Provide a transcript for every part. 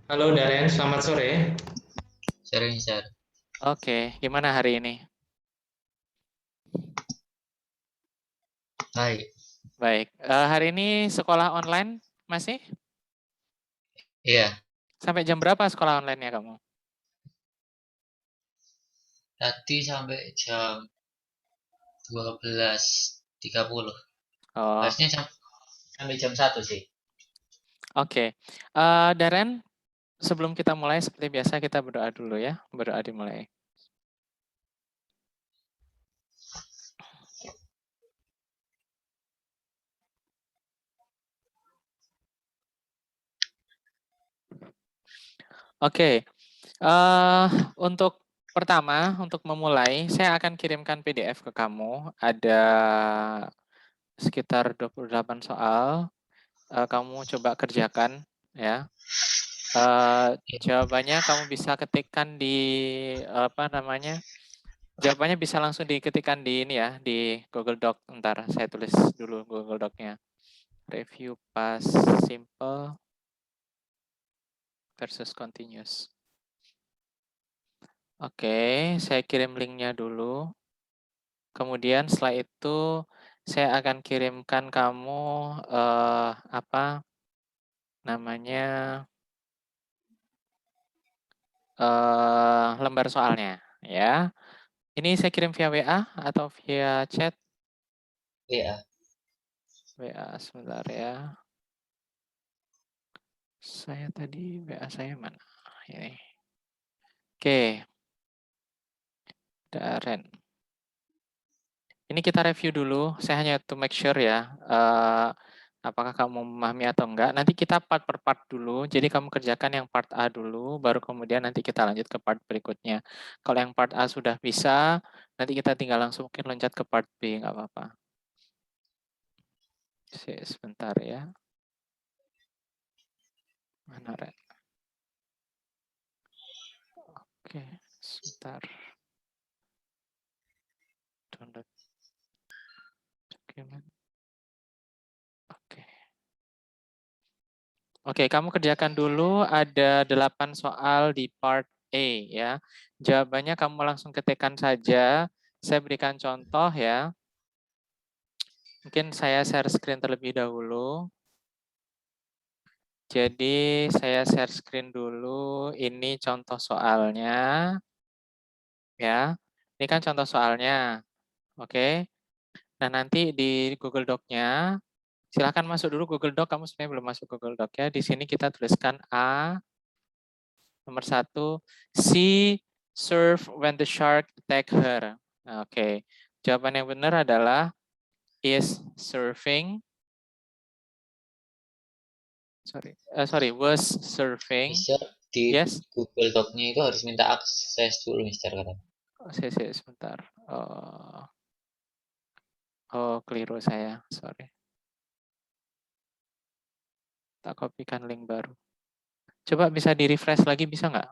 Halo Daren, selamat sore. Sering share. Oke, gimana hari ini? Baik. Baik. Hari ini sekolah online masih? Iya, Sampai jam berapa sekolah online-nya kamu? tadi sampai jam 12.30. Oh, Harusnya sampai jam 1 sih. oke. Daren, sebelum kita mulai seperti biasa kita berdoa dulu ya. Berdoa dimulai. Oke. Untuk pertama, untuk memulai, saya akan kirimkan PDF ke kamu. Ada sekitar 28 soal. Kamu coba kerjakan ya. Jawabannya kamu bisa ketikkan di apa namanya? Jawabannya bisa langsung diketikkan di ini ya, di Google Doc. Ntar saya tulis dulu Google Doc-nya. Review past simple versus continuous. Oke, saya kirim linknya dulu. Kemudian setelah itu saya akan kirimkan kamu apa namanya lembar soalnya ya. Ini saya kirim via WA atau via chat? Iya. WA sebentar ya. Saya tadi WA saya mana? Ini. Oke, Daren. Ini kita review dulu. Saya hanya to make sure ya. Apakah kamu memahami atau enggak. Nanti kita part per part dulu. Jadi kamu kerjakan yang part A dulu, baru kemudian nanti kita lanjut ke part berikutnya. Kalau yang part A sudah bisa, nanti kita tinggal langsung mungkin loncat ke part B, nggak apa-apa. Sebentar ya. Mana Ren? Oke, sebentar. Download dokumen. Oke. Oke, kamu kerjakan dulu ada 8 soal di part A ya. Jawabannya kamu langsung ketikkan saja. Saya berikan contoh ya. Mungkin saya share screen terlebih dahulu. Jadi saya share screen dulu. Ini contoh soalnya ya. Ini kan contoh soalnya. Oke. Nah, nanti di Google Doc-nya silahkan masuk dulu Google Doc. Kamu sebenarnya belum masuk Google Doc ya. Di sini kita tuliskan A. Nomor 1, she surf when the shark attack her. Oke, jawaban yang benar adalah is surfing. Was surfing. Bisa di Yes. Google Doc-nya itu harus minta akses dulu, Mister katanya. Sebentar. Keliru saya. Sorry. Tak kopikan link baru. Coba bisa di refresh lagi, bisa nggak?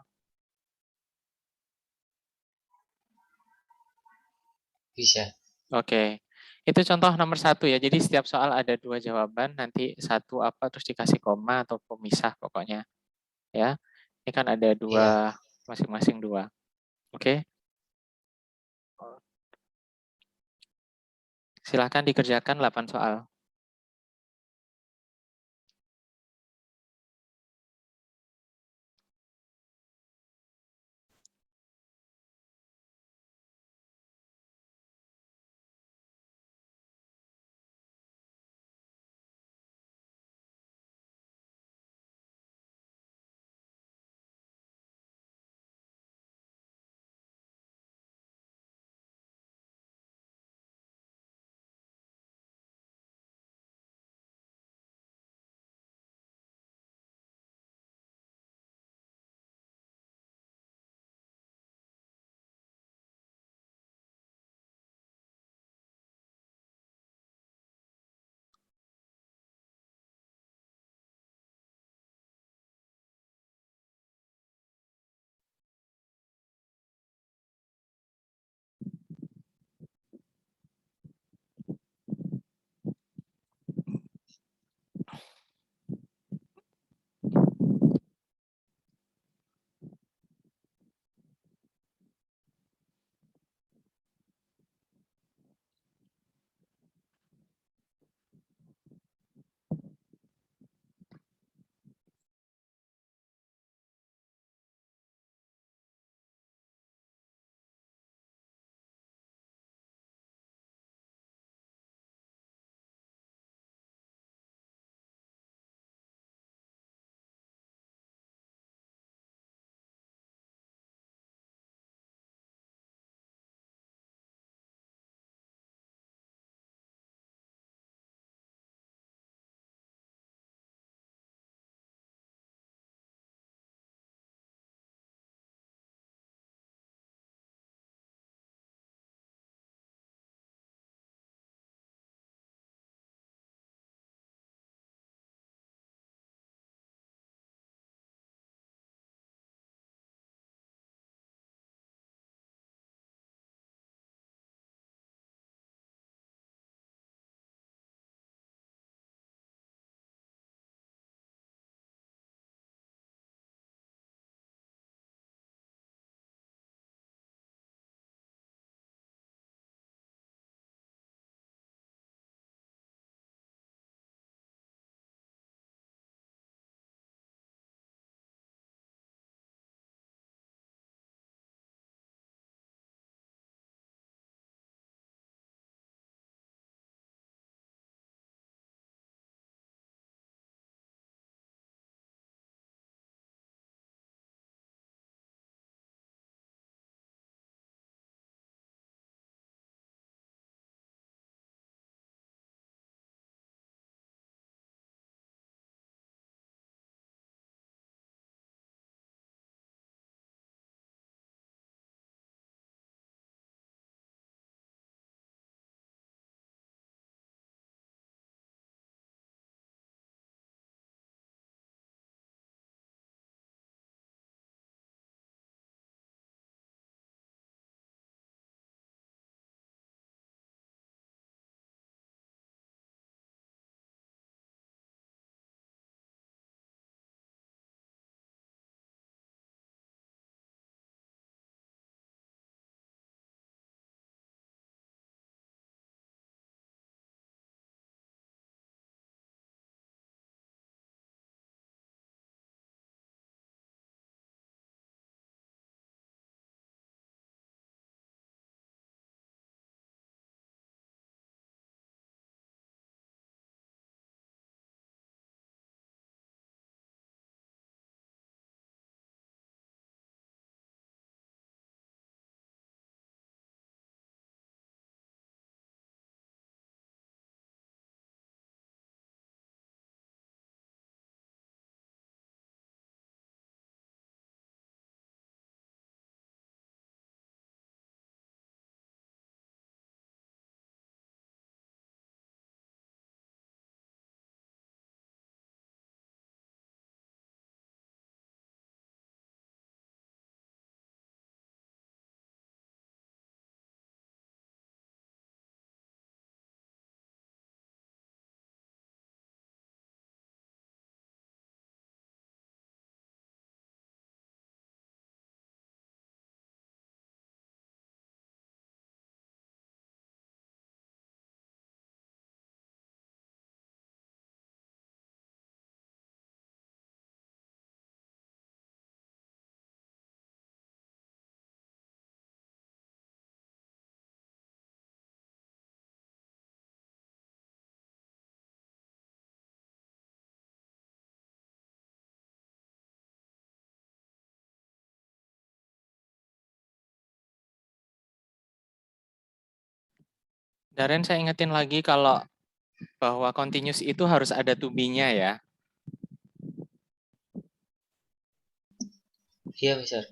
Bisa. Oke. Itu contoh nomor 1 ya. Jadi setiap soal ada 2 jawaban, nanti satu apa terus dikasih koma atau pemisah pokoknya. Ya, ini kan ada Iya. 2, masing-masing 2. Oke. Silahkan dikerjakan 8 soal. Daren, saya ingetin lagi kalau bahwa continuous itu harus ada to be-nya ya. Iya, Mister.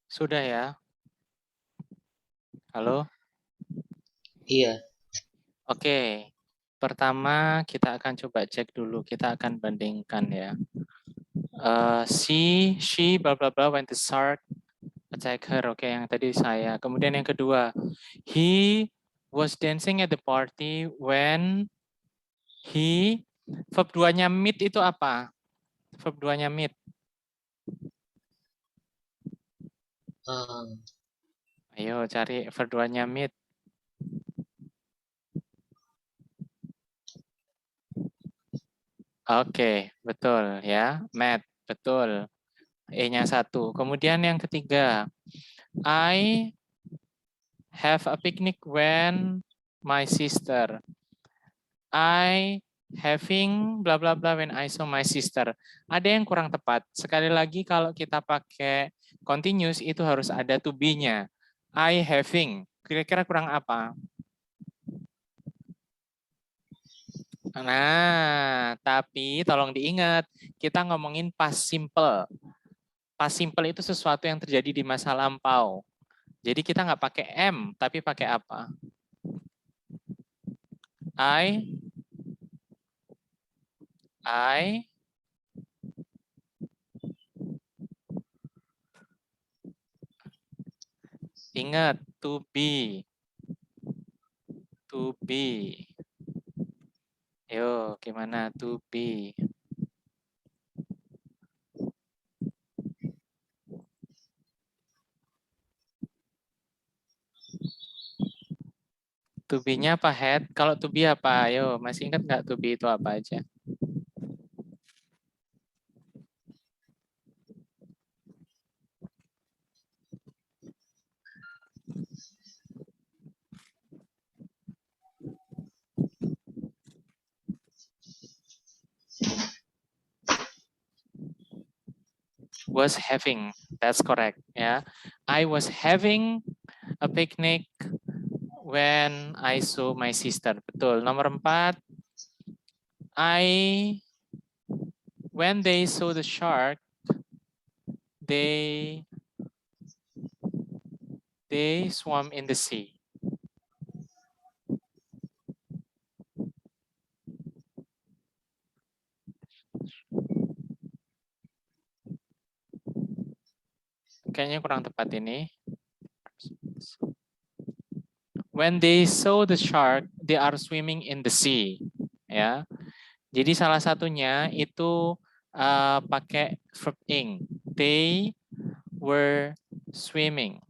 Sudah ya? Halo? Iya. Oke. Pertama kita akan coba cek dulu. Kita akan bandingkan ya. She, bla bla bla, went to shark, attack her. Oke, yang tadi saya. Kemudian yang kedua, he was dancing at the party when he, verb 2-nya meet itu apa? Verb 2-nya meet. Um, Ayo cari verb 2-nya meet. Oke, betul ya. Met, betul. E-nya 1. Kemudian yang ketiga, I have a picnic when my sister. I having bla bla bla when I saw my sister. Ada yang kurang tepat. Sekali lagi kalau kita pakai continuous itu harus ada to be-nya. I having. Kira-kira kurang apa? Nah, tapi tolong diingat, kita ngomongin past simple. Past simple itu sesuatu yang terjadi di masa lampau. Jadi kita nggak pakai am, tapi pakai apa? I ingat to be. To be. Yo, gimana to be? To be-nya apa had? Kalau to be apa? Ayo, masih ingat nggak to be itu apa aja? Was having. That's correct. Ya, I was having a picnic when I saw my sister. Betul. Nomor 4. When they saw the shark, they swam in the sea. Kayaknya kurang tepat ini. When they saw the shark, they are swimming in the sea. Ya, jadi salah satunya itu pakai verb ing. They were swimming.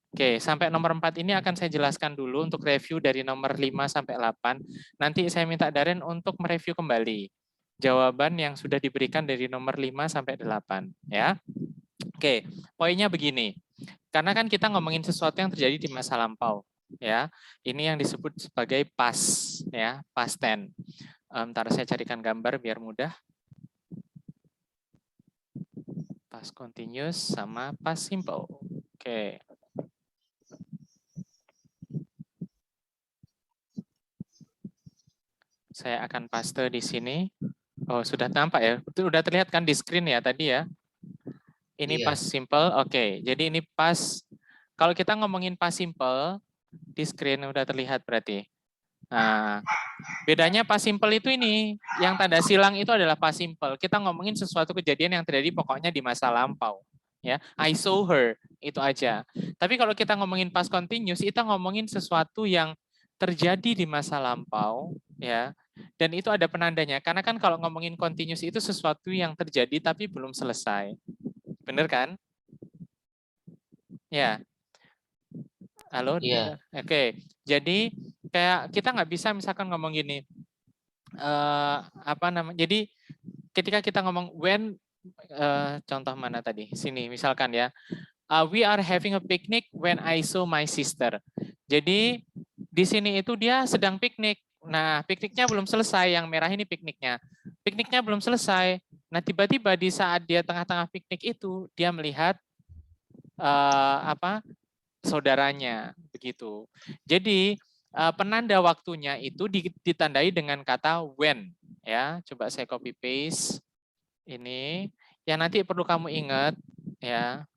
Oke, sampai nomor 4 ini akan saya jelaskan dulu untuk review dari nomor 5 sampai 8. Nanti saya minta Darren untuk mereview kembali jawaban yang sudah diberikan dari nomor 5 sampai 8. Ya. Oke, poinnya begini. Karena kan kita ngomongin sesuatu yang terjadi di masa lampau. Ya, ini yang disebut sebagai past, ya, past tense. Ntar saya carikan gambar biar mudah. Past continuous sama past simple. Oke. Saya akan paste di sini. Oh, sudah nampak ya? Sudah terlihat kan di screen ya tadi ya? Ini Iya. past simple. Oke, jadi ini past. Kalau kita ngomongin past simple, di screen udah terlihat berarti. Nah, bedanya past simple itu ini, yang tanda silang itu adalah past simple. Kita ngomongin sesuatu kejadian yang terjadi pokoknya di masa lampau. Ya, I saw her, itu aja. Tapi kalau kita ngomongin past continuous, kita ngomongin sesuatu yang terjadi di masa lampau, ya. Dan itu ada penandanya. Karena kan kalau ngomongin continuous itu sesuatu yang terjadi tapi belum selesai. Bener kan? Ya. Halo, Iya. oke. Jadi kayak kita nggak bisa misalkan ngomong gini, apa namanya? Jadi ketika kita ngomong when, contoh mana tadi? Sini, misalkan ya, we are having a picnic when I saw my sister. Jadi di sini itu dia sedang piknik. Nah, pikniknya belum selesai. Yang merah ini pikniknya. Pikniknya belum selesai. Nah, tiba-tiba di saat dia tengah-tengah piknik itu, dia melihat apa? Saudaranya begitu. Jadi penanda waktunya itu ditandai dengan kata when, ya. Coba saya copy paste ini. Yang nanti perlu kamu ingat, ya.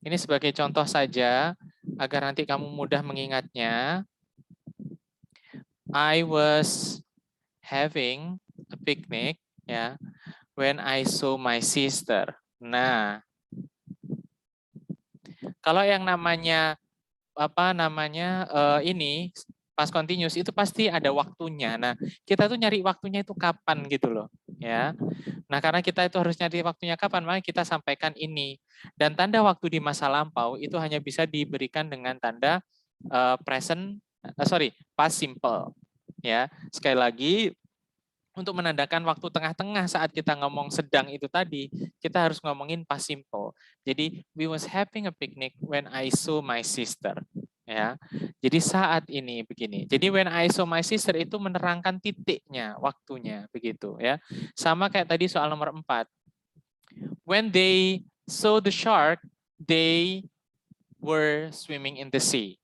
Ini sebagai contoh saja agar nanti kamu mudah mengingatnya. I was having a picnic, ya, when I saw my sister. Nah, kalau yang namanya ini past continuous itu pasti ada waktunya. Nah, kita tuh nyari waktunya itu kapan gitu loh, ya. Nah, karena kita itu harus nyari waktunya kapan, maka kita sampaikan ini. Dan tanda waktu di masa lampau itu hanya bisa diberikan dengan tanda past simple, ya. Sekali lagi, untuk menandakan waktu tengah-tengah saat kita ngomong sedang itu tadi, kita harus ngomongin past simple. Jadi, we was having a picnic when I saw my sister. Ya, jadi saat ini begini. Jadi when I saw my sister itu menerangkan titiknya, waktunya, begitu ya. Sama kayak tadi soal nomor 4. When they saw the shark, they were swimming in the sea.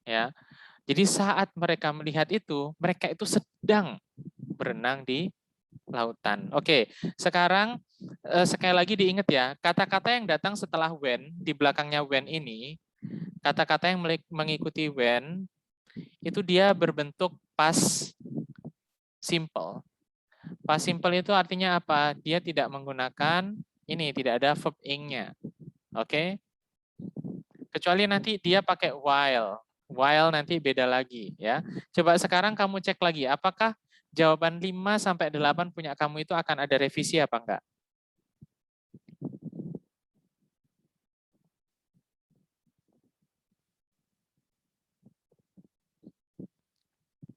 Ya, jadi saat mereka melihat itu, mereka itu sedang berenang di lautan. Oke, sekarang sekali lagi diingat ya, kata-kata yang datang setelah when, di belakangnya when ini, kata-kata yang mengikuti when, itu dia berbentuk past simple. Past simple itu artinya apa? Dia tidak menggunakan ini, tidak ada verb ing-nya. Oke? Kecuali nanti dia pakai while. While nanti beda lagi ya. Coba sekarang kamu cek lagi, apakah jawaban 5 sampai 8 punya kamu itu akan ada revisi apa enggak?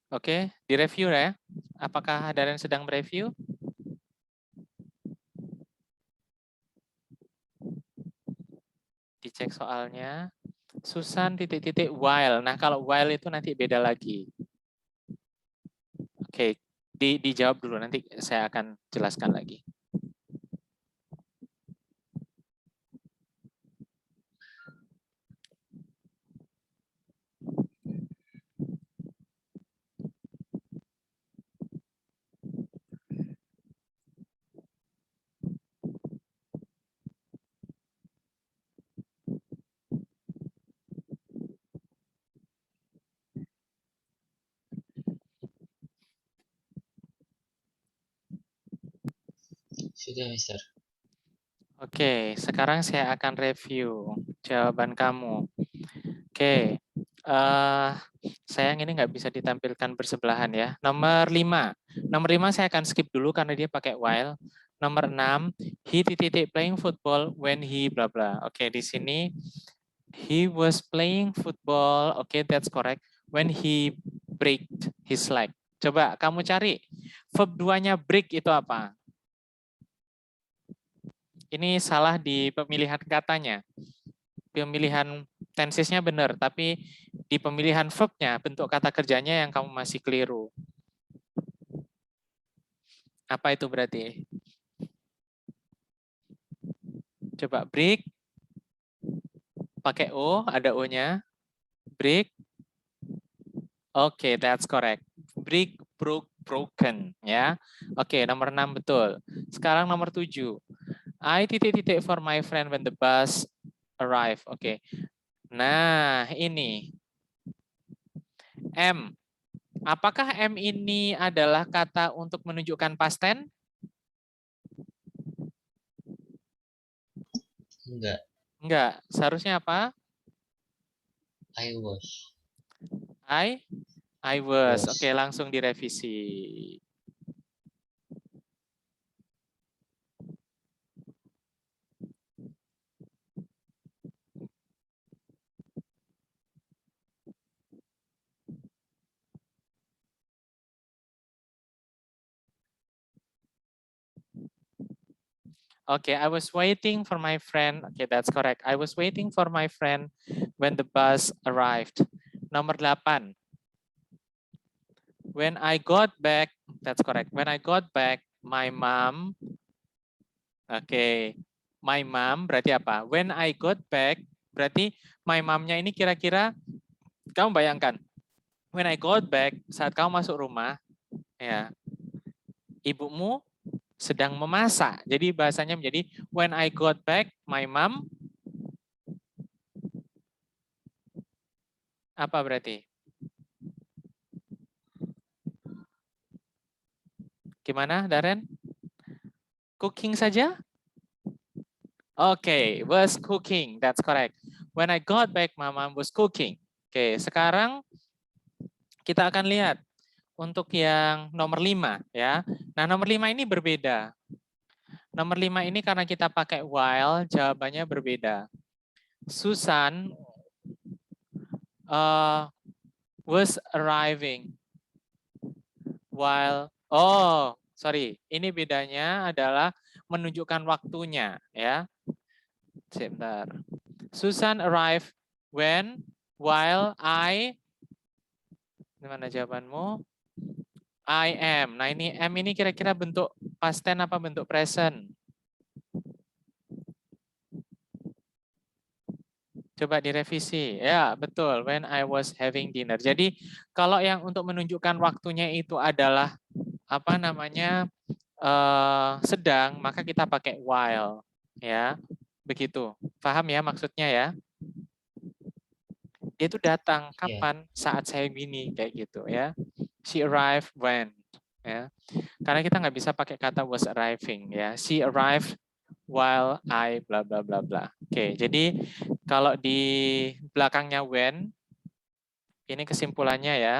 Oke, direview ya. Apakah ada yang sedang mereview? Dicek soalnya. Susan titik-titik while. Nah, kalau while itu nanti beda lagi. Oke, dijawab dulu. Nanti saya akan jelaskan lagi. Sudah, Mister. Oke, sekarang saya akan review jawaban kamu. Oke, sayang ini nggak bisa ditampilkan bersebelahan ya. Nomor 5. Nomor 5 saya akan skip dulu karena dia pakai while. Nomor 6, he titik playing football when he bla bla. Oke, di sini he was playing football. Oke, that's correct. When he break his leg. Coba kamu cari verb 2-nya break itu apa? Ini salah di pemilihan katanya. Pemilihan tensesnya benar, tapi di pemilihan verb-nya, bentuk kata kerjanya yang kamu masih keliru. Apa itu berarti? Coba break, pakai O, ada O-nya. Break, oke, that's correct. Break, broke, broken, ya. Oke, nomor 6 betul. Sekarang nomor 7. I titik-titik for my friend when the bus arrive. Oke. Nah, ini. M. Apakah M ini adalah kata untuk menunjukkan past tense? Enggak. Enggak. Seharusnya apa? I was. I was. Oke, Was. langsung direvisi. Okay, I was waiting for my friend. Okay, that's correct. I was waiting for my friend when the bus arrived. Nomor 8. When I got back, that's correct. When I got back, my mom. Okay, my mom berarti apa? When I got back, berarti my mom-nya ini kira-kira kamu bayangkan. When I got back, saat kamu masuk rumah, ya, ibumu sedang memasak. Jadi bahasanya menjadi when I got back, my mom. Apa berarti? Gimana, Darren? Cooking saja? Oke, was cooking. That's correct. When I got back, my mom was cooking. Oke, sekarang kita akan lihat untuk yang nomor 5 ya. Nah, nomor 5 ini berbeda. Nomor 5 ini karena kita pakai while, jawabannya berbeda. Susan was arriving while ini bedanya adalah menunjukkan waktunya ya. Sebentar. Susan arrived while Gimana jawabanmu? I am. Nah, ini am ini kira-kira bentuk past tense apa bentuk present? Coba direvisi. Ya, betul. When I was having dinner. Jadi, kalau yang untuk menunjukkan waktunya itu adalah apa namanya? Sedang, maka kita pakai while, ya. Begitu. Paham ya maksudnya ya? Dia itu datang Iya. kapan? Saat saya gini kayak gitu ya. She arrived when, ya. Karena kita nggak bisa pakai kata was arriving ya. She arrived while I bla bla bla bla. Oke, jadi kalau di belakangnya when, ini kesimpulannya ya.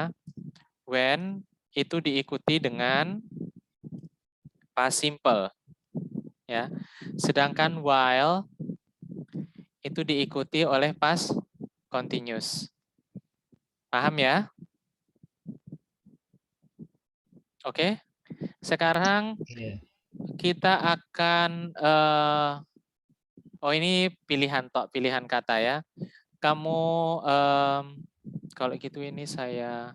When itu diikuti dengan past simple ya. Sedangkan while itu diikuti oleh past continuous. Paham ya? Oke. Sekarang Iya. kita akan ini pilihan kata ya. Kamu kalau gitu ini saya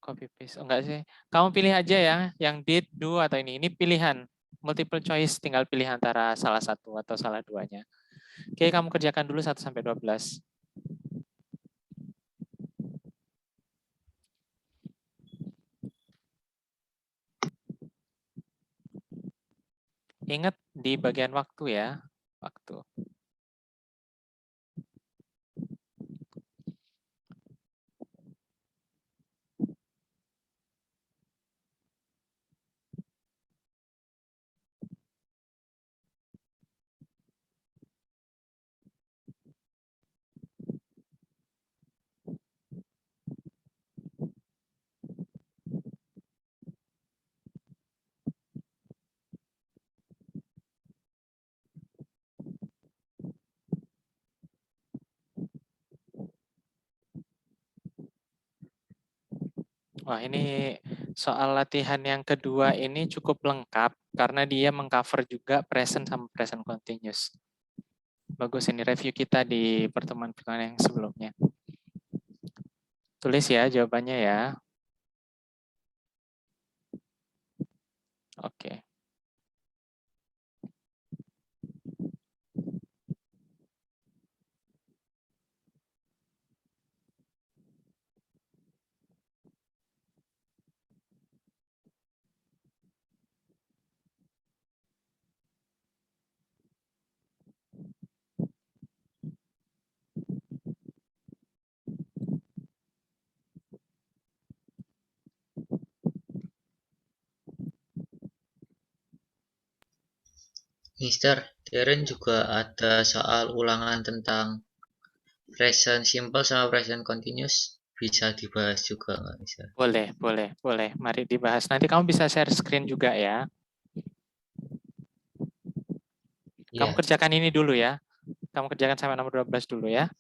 copy paste. Enggak sih. Kamu pilih aja ya yang did, do atau ini. Ini pilihan multiple choice, tinggal pilih antara salah satu atau salah duanya. Oke, kamu kerjakan dulu 1 sampai 12. Ingat di bagian waktu ya. Waktu. Wah, ini soal latihan yang kedua ini cukup lengkap karena dia mengcover juga present sama present continuous. Bagus, ini review kita di pertemuan-pertemuan yang sebelumnya. Tulis ya jawabannya ya. Oke. Mister, Darren juga ada soal ulangan tentang present simple sama present continuous. Bisa dibahas juga nggak, Mister? Boleh. Mari dibahas. Nanti kamu bisa share screen juga ya. Kamu Iya. kerjakan ini dulu ya. Kamu kerjakan sampai nomor 12 dulu ya.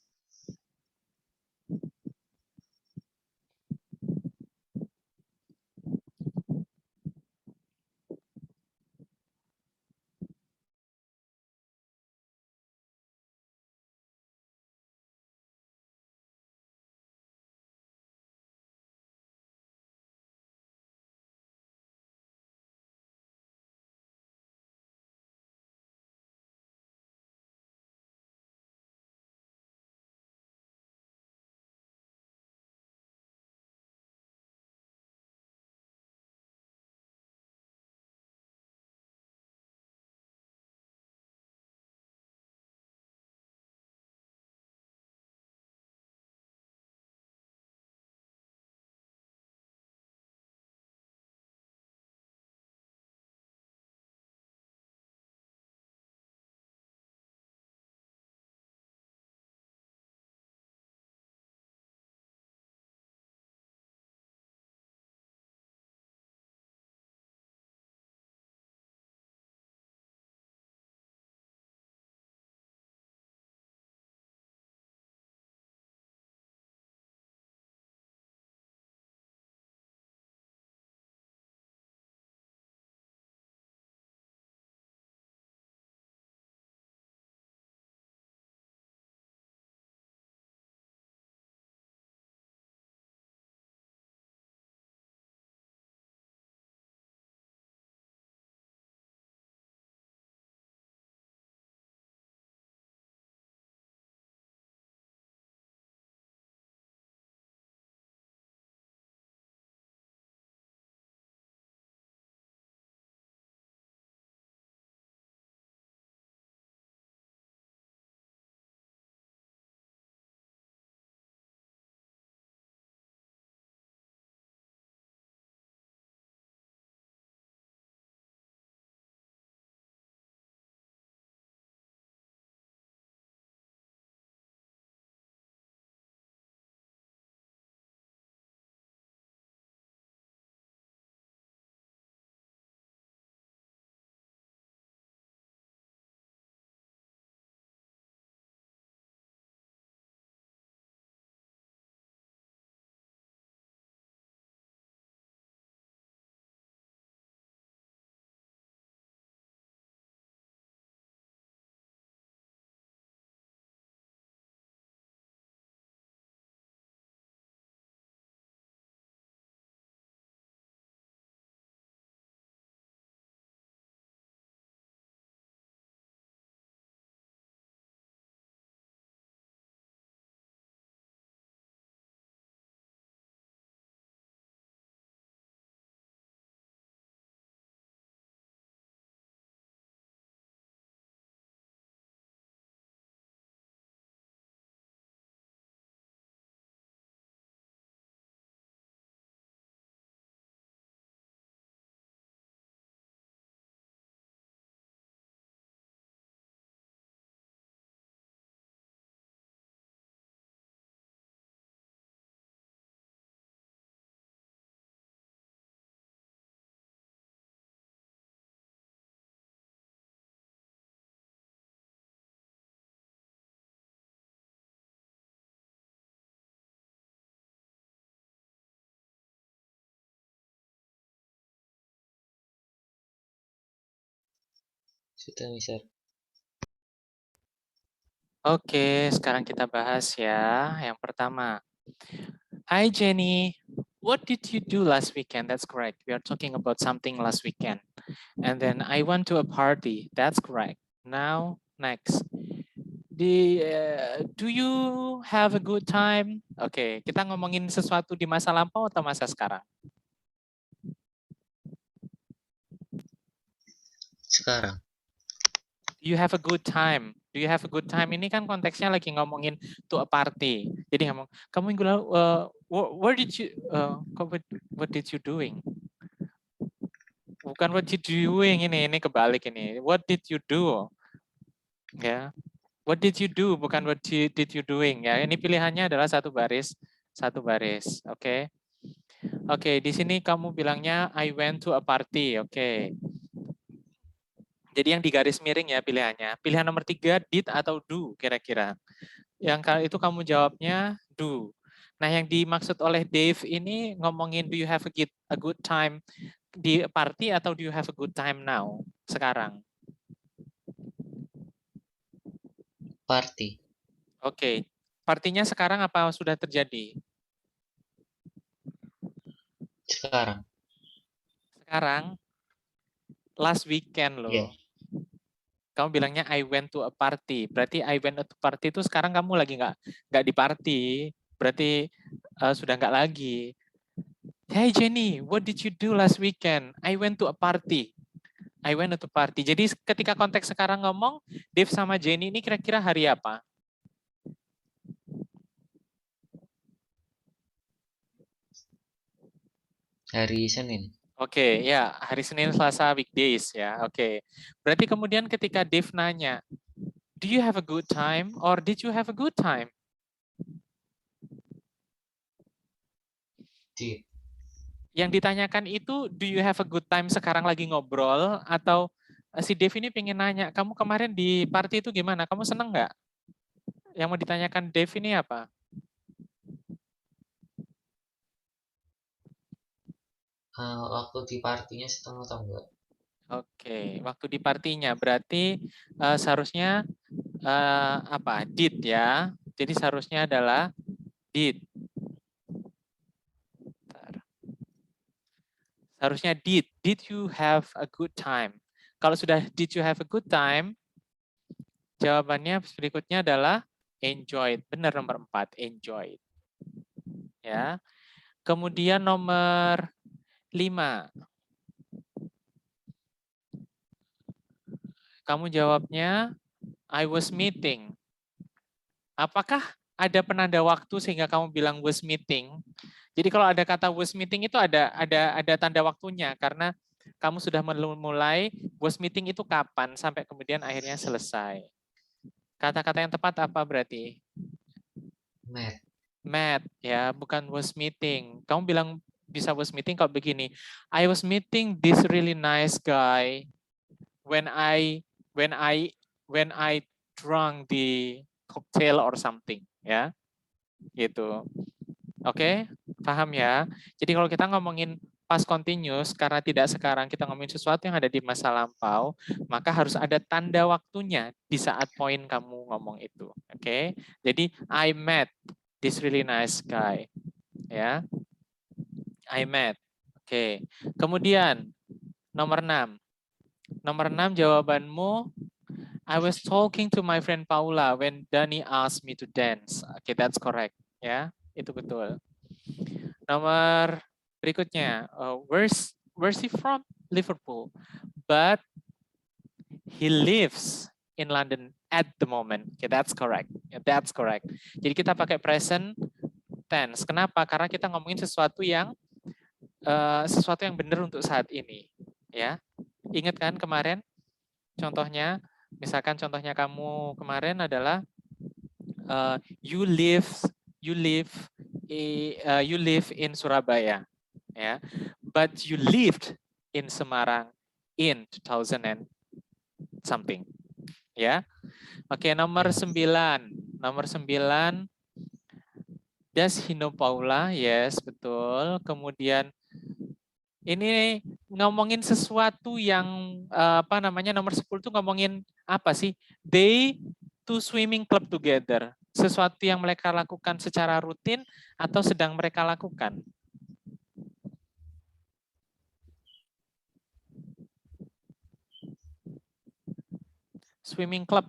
Sudah, Mister. Oke, sekarang kita bahas ya. Yang pertama. Hi Jenny, what did you do last weekend? That's correct. We are talking about something last weekend. And then I went to a party. That's correct. Now, next. Do you have a good time? Oke, kita ngomongin sesuatu di masa lampau atau masa sekarang? Sekarang. Do you have a good time? Do you have a good time? Ini kan konteksnya lagi ngomongin to a party. Jadi ngomong, kamu minggu lalu, where did you, what did you doing? Bukan what did you doing ini kebalik ini. What did you do? Ya, what did you do? Bukan what did you doing. Ya, ini pilihannya adalah satu baris, satu baris. Oke. Oke, di sini kamu bilangnya I went to a party. Oke. Jadi yang di garis miring ya pilihannya. Pilihan nomor 3, did atau do kira-kira. Yang kali itu kamu jawabnya do. Nah, yang dimaksud oleh Dave ini ngomongin do you have a good time di party atau do you have a good time now sekarang? Party. Oke. Partinya sekarang apa sudah terjadi? Sekarang. Sekarang last weekend loh. Yeah. Kamu bilangnya I went to a party. Berarti I went to party itu sekarang kamu lagi nggak di party. Berarti sudah nggak lagi. Hey Jenny, what did you do last weekend? I went to a party. I went to a party. Jadi ketika konteks sekarang ngomong, Dave sama Jenny ini kira-kira hari apa? Hari Senin. Oke, ya hari Senin, Selasa, weekdays ya. Oke. Berarti kemudian ketika Dave nanya, do you have a good time or did you have a good time? Did. Yang ditanyakan itu, do you have a good time sekarang lagi ngobrol atau si Dave ini pengen nanya, kamu kemarin di party itu gimana? Kamu seneng nggak? Yang mau ditanyakan Dave ini apa? Waktu di partinya setengah atau enggak? Oke, waktu di partinya berarti seharusnya apa? Did ya. Jadi seharusnya adalah did. Seharusnya did. Did you have a good time? Kalau sudah did you have a good time, jawabannya berikutnya adalah enjoyed. Benar nomor 4, enjoyed. Ya. Kemudian nomor 5. Kamu jawabnya I was meeting. Apakah ada penanda waktu sehingga kamu bilang was meeting? Jadi kalau ada kata was meeting itu ada tanda waktunya karena kamu sudah mulai was meeting itu kapan sampai kemudian akhirnya selesai. Kata-kata yang tepat apa berarti? Met. Met ya, bukan was meeting. Kamu bilang bisa was meeting kalau begini. I was meeting this really nice guy when I drank the cocktail or something ya. Gitu. Oke, paham ya? Jadi kalau kita ngomongin past continuous, karena tidak sekarang kita ngomongin sesuatu yang ada di masa lampau, maka harus ada tanda waktunya di saat poin kamu ngomong itu. Oke, jadi I met this really nice guy. Ya, I met. Oke, kemudian nomor 6. Nomor 6 jawabanmu, I was talking to my friend Paula when Danny asked me to dance. Oke, that's correct. Ya, itu betul. Nomor berikutnya, where's he from? Liverpool. But he lives in London at the moment. Okay, that's correct. Yeah, that's correct. Jadi kita pakai present tense. Kenapa? Karena kita ngomongin sesuatu yang benar untuk saat ini. Ya, ingat kan kemarin? Contohnya, misalkan contohnya kamu kemarin adalah you live in Surabaya, ya, but you lived in Semarang in 2000 and something, ya. Oke, nomor 9. Nomor 9, does he know Paula? Yes, betul. Kemudian ini ngomongin sesuatu yang apa namanya nomor 10 itu ngomongin apa sih? They to swimming club together. Sesuatu yang mereka lakukan secara rutin atau sedang mereka lakukan. Swimming club.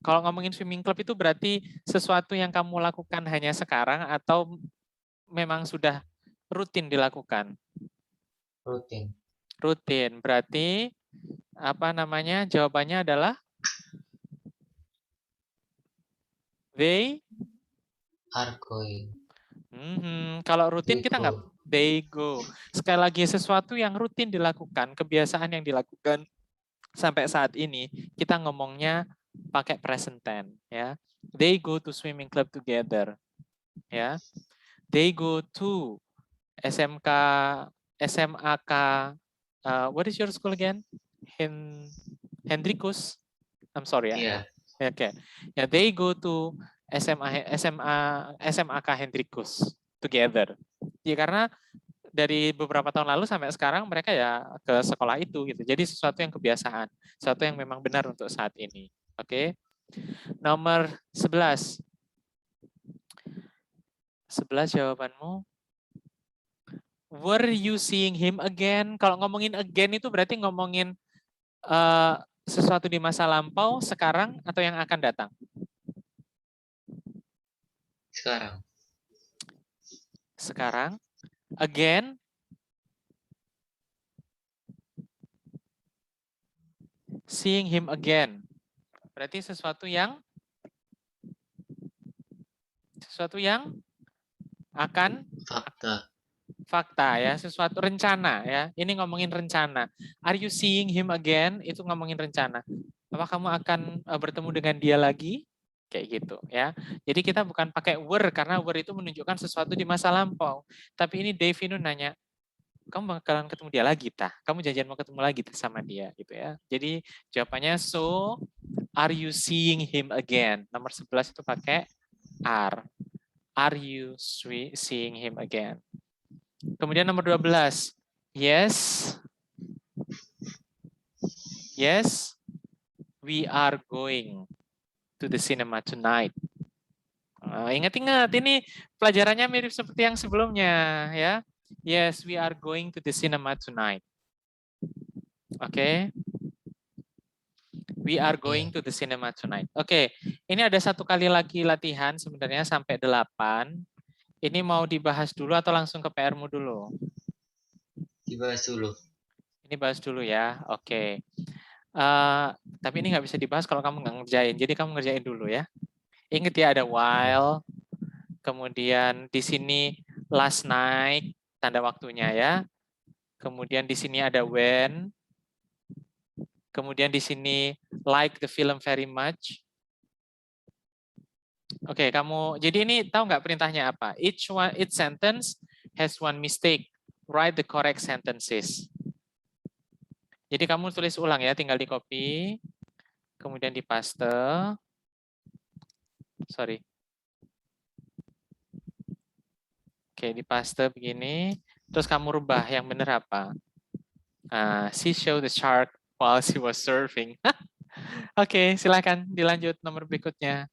Kalau ngomongin swimming club itu berarti sesuatu yang kamu lakukan hanya sekarang atau memang sudah rutin dilakukan? Rutin. Rutin. Berarti apa namanya? Jawabannya adalah they Are going. Kalau rutin They kita nggak go. they go. Sekali lagi sesuatu yang rutin dilakukan, kebiasaan yang dilakukan sampai saat ini kita ngomongnya pakai present tense ya. They go to swimming club together ya. They go to SMK SMAK what is your school again? Hendrikus. I'm sorry ya. Iya. Okay. Ya, they go to SMAK Hendrikus together. Ya karena dari beberapa tahun lalu sampai sekarang mereka ya ke sekolah itu gitu. Jadi sesuatu yang kebiasaan, sesuatu yang memang benar untuk saat ini. Oke. Nomor 11. 11 jawabanmu. Were you seeing him again? Kalau ngomongin again itu berarti ngomongin sesuatu di masa lampau, sekarang, atau yang akan datang? Sekarang. Sekarang. Again. Seeing him again. Berarti sesuatu yang akan fakta ya, sesuatu rencana ya. Ini ngomongin rencana. Are you seeing him again? Itu ngomongin rencana. Apa kamu akan bertemu dengan dia lagi? Kayak gitu ya. Jadi kita bukan pakai were karena were itu menunjukkan sesuatu di masa lampau. Tapi ini Dave itu nanya, kamu bakalan ketemu dia lagi tah? Kamu janjian mau ketemu lagi sama dia gitu ya. Jadi jawabannya so are you seeing him again? Nomor 11 itu pakai are. Are you seeing him again? Kemudian nomor 12. Yes. Yes. We are going to the cinema tonight. Ingat-ingat, ini pelajarannya mirip seperti yang sebelumnya ya. Yes, we are going to the cinema tonight. Oke. We are going to the cinema tonight. Oke, ini ada satu kali lagi latihan sebenarnya sampai 8. Ini mau dibahas dulu atau langsung ke PR-mu dulu? Dibahas dulu. Ini bahas dulu ya, oke. Tapi ini nggak bisa dibahas kalau kamu nggak ngerjain. Jadi kamu ngerjain dulu ya. Ingat ya ada while, kemudian di sini last night, tanda waktunya ya. Kemudian di sini ada when. Kemudian di sini like the film very much. Oke, kamu. Jadi ini tahu nggak perintahnya apa? Each sentence has one mistake. Write the correct sentences. Jadi kamu tulis ulang ya, tinggal di copy, kemudian di paste. Sorry. Oke, di paste begini. Terus kamu rubah yang benar apa? She showed the shark while she was surfing. Oke, silakan dilanjut nomor berikutnya.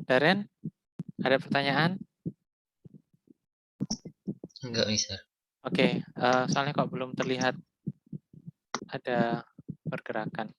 Daren, ada pertanyaan? Enggak, Mister. Oke, soalnya kok belum terlihat ada pergerakan.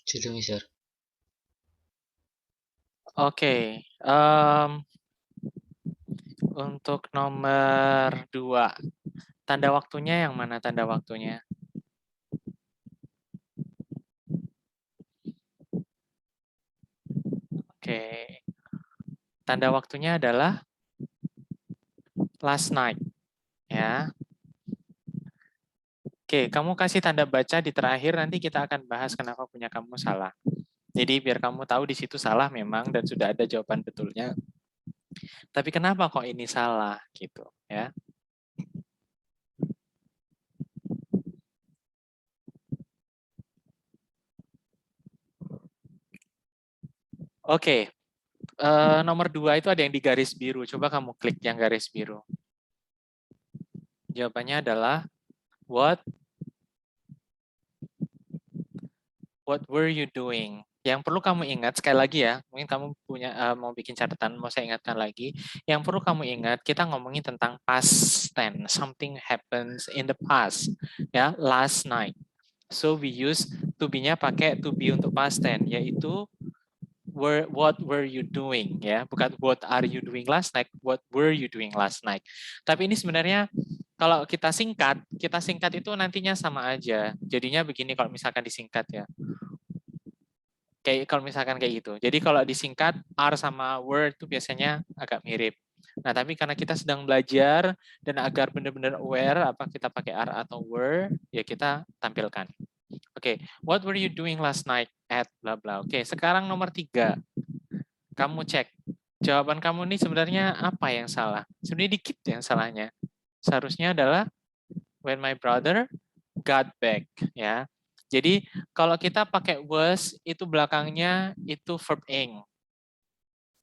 Sudah, Mister. Oke, untuk nomor 2, tanda waktunya yang mana tanda waktunya? Oke, tanda waktunya adalah last night, ya. Oke, kamu kasih tanda baca di terakhir, nanti kita akan bahas kenapa punya kamu salah. Jadi biar kamu tahu di situ salah memang dan sudah ada jawaban betulnya. Tapi kenapa kok ini salah gitu, ya? Oke, nomor 2 itu ada yang di garis biru. Coba kamu klik yang garis biru. Jawabannya adalah what What were you doing? Yang perlu kamu ingat, sekali lagi ya, mungkin kamu punya mau bikin catatan, mau saya ingatkan lagi. Yang perlu kamu ingat, kita ngomongin tentang past tense. Something happens in the past. Ya, last night. So we use to be-nya pakai to be untuk past tense, yaitu what were you doing, ya, bukan what are you doing last night, what were you doing last night. Tapi ini sebenarnya kalau kita singkat itu nantinya sama aja. Jadinya begini kalau misalkan disingkat ya. Kayak kalau misalkan kayak gitu. Jadi kalau disingkat are sama were itu biasanya agak mirip. Nah, tapi karena kita sedang belajar dan agar benar-benar aware apa kita pakai are atau were, ya kita tampilkan. Oke, what were you doing last night at bla bla. Oke, sekarang nomor 3. Kamu cek. Jawaban kamu ini sebenarnya apa yang salah? Sebenarnya dikit yang salahnya. Seharusnya adalah when my brother got back, ya. Jadi kalau kita pakai was itu belakangnya itu verb ing,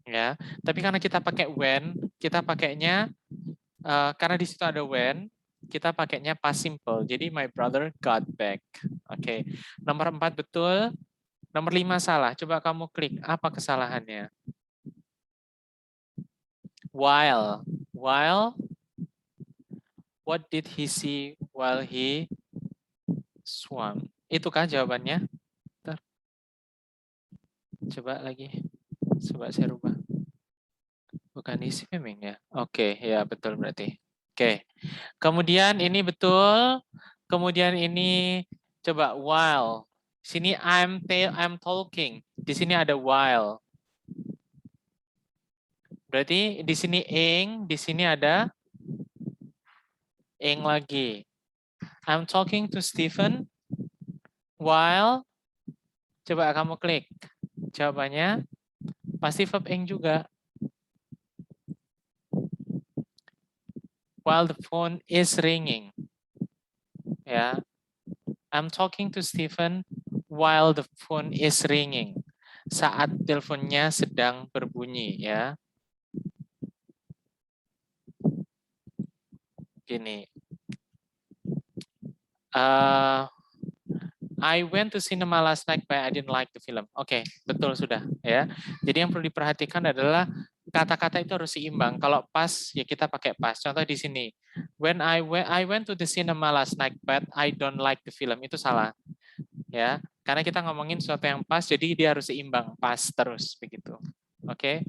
ya. Tapi karena kita pakai when, kita pakainya karena di situ ada when, kita pakainya past simple. Jadi my brother got back. Oke. Nomor 4 betul, nomor 5 salah. Coba kamu klik apa kesalahannya? While. While what did he see while he swam? Itukah jawabannya? Bentar. Coba lagi. Coba saya rubah. Bukan he swimming ya. Oke, ya betul berarti. Oke. Kemudian ini betul. Kemudian ini coba while. Sini I'm talking. Di sini ada while. Berarti di sini ing, di sini ada ing lagi. I'm talking to Stephen while, coba kamu klik. Jawabannya pasti verb ing juga. While the phone is ringing. Ya. I'm talking to Stephen while the phone is ringing. Saat teleponnya sedang berbunyi, ya. Gini. I went to cinema last night but I didn't like the film. Oke, betul sudah, ya. Jadi yang perlu diperhatikan adalah kata-kata itu harus seimbang. Kalau pas ya kita pakai pas. Contoh di sini. When I went to the cinema last night but I don't like the film. Itu salah. Ya, karena kita ngomongin sesuatu yang pas jadi dia harus seimbang, pas terus begitu. Oke.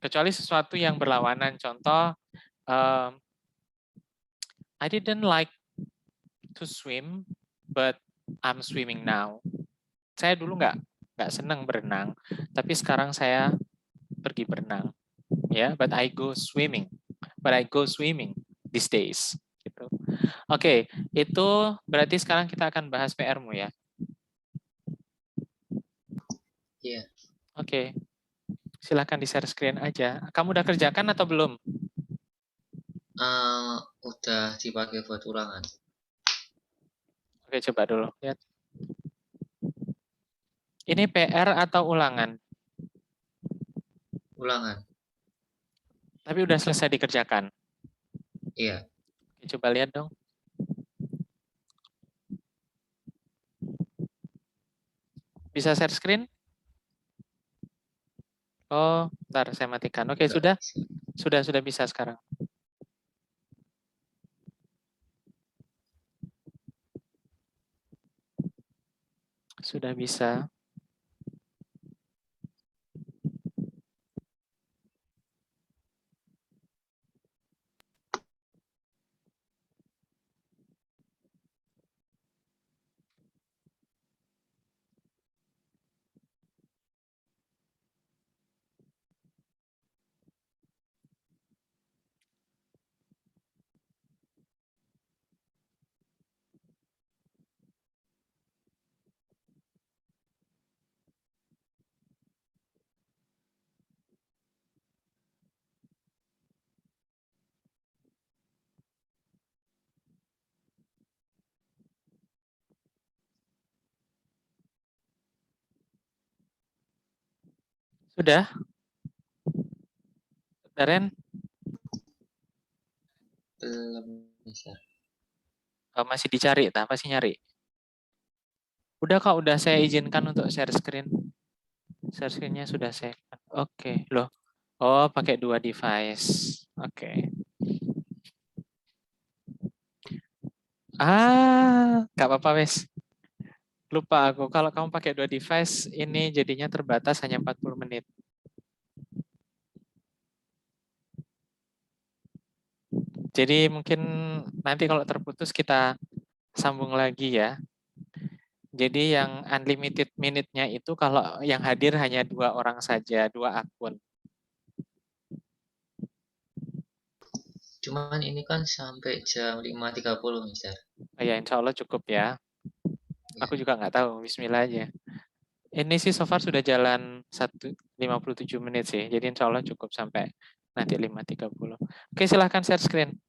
Kecuali sesuatu yang berlawanan. Contoh I didn't like to swim but I'm swimming now. Saya dulu nggak senang berenang, tapi sekarang saya pergi berenang. Ya, but I go swimming. But I go swimming these days. Gitu. Oke, itu berarti sekarang kita akan bahas PR-mu ya. Iya. Oke, silakan di share screen aja. Kamu udah kerjakan atau belum? Udah dipakai buat ulangan. Oke, coba dulu lihat. Ini PR atau ulangan? Ulangan. Tapi udah selesai dikerjakan. Iya. Oke, coba lihat dong. Bisa share screen? Oh, bentar saya matikan. Oke, sudah? Sudah bisa sekarang. Sudah bisa. Sudah? Daren? Belum bisa. Masih dicari, tak? Masih nyari? Udah Kak, udah saya izinkan untuk share screen. Share screen-nya sudah saya. Oke, loh. Oh, pakai 2 device. Oke. Nggak apa-apa, wes. Lupa aku. Kalau kamu pakai 2 device, ini jadinya terbatas hanya 40 menit. Jadi mungkin nanti kalau terputus kita sambung lagi ya. Jadi yang unlimited minute-nya itu kalau yang hadir hanya 2 orang saja, 2 akun. Cuman ini kan sampai jam 5.30, Mister. Oh ya, insya Allah cukup ya. Ya. Aku juga nggak tahu, bismillah aja. Ini sih so far sudah jalan 57 menit sih, jadi insya Allah cukup sampai nanti 5.30. Oke, silahkan share screen.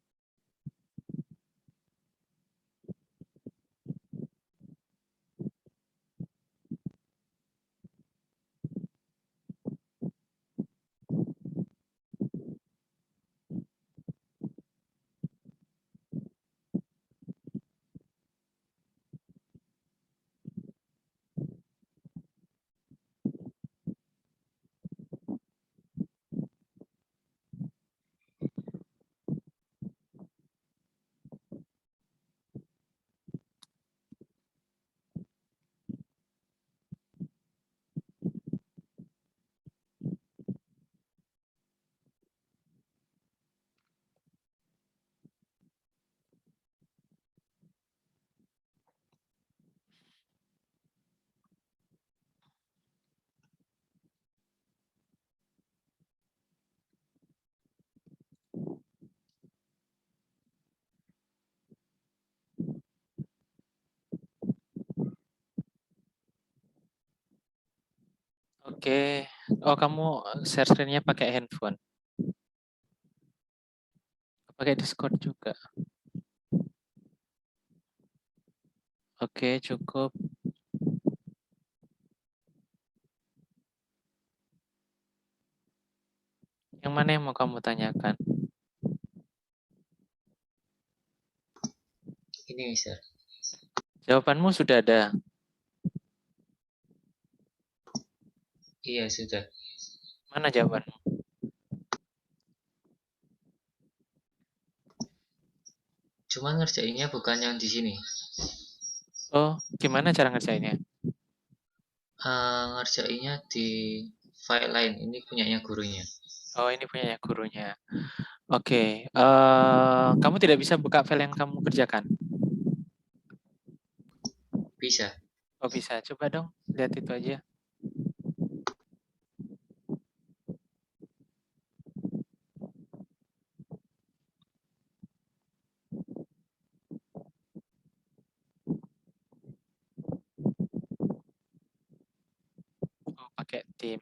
Oke, oh kamu share screen-nya pakai handphone. Pakai Discord juga. Oke, cukup. Yang mana yang mau kamu tanyakan? Ini, Mister. Jawabanmu sudah ada. Iya, sudah. Mana jawabanmu? Cuman ngerjainnya bukan yang di sini. Oh, gimana cara ngerjainnya? Ngerjainnya di file lain. Ini punyanya gurunya. Oh, ini punya gurunya. Oke, kamu tidak bisa buka file yang kamu kerjakan? Bisa. Oh, bisa. Coba dong, lihat itu aja. Oh, pakai tim.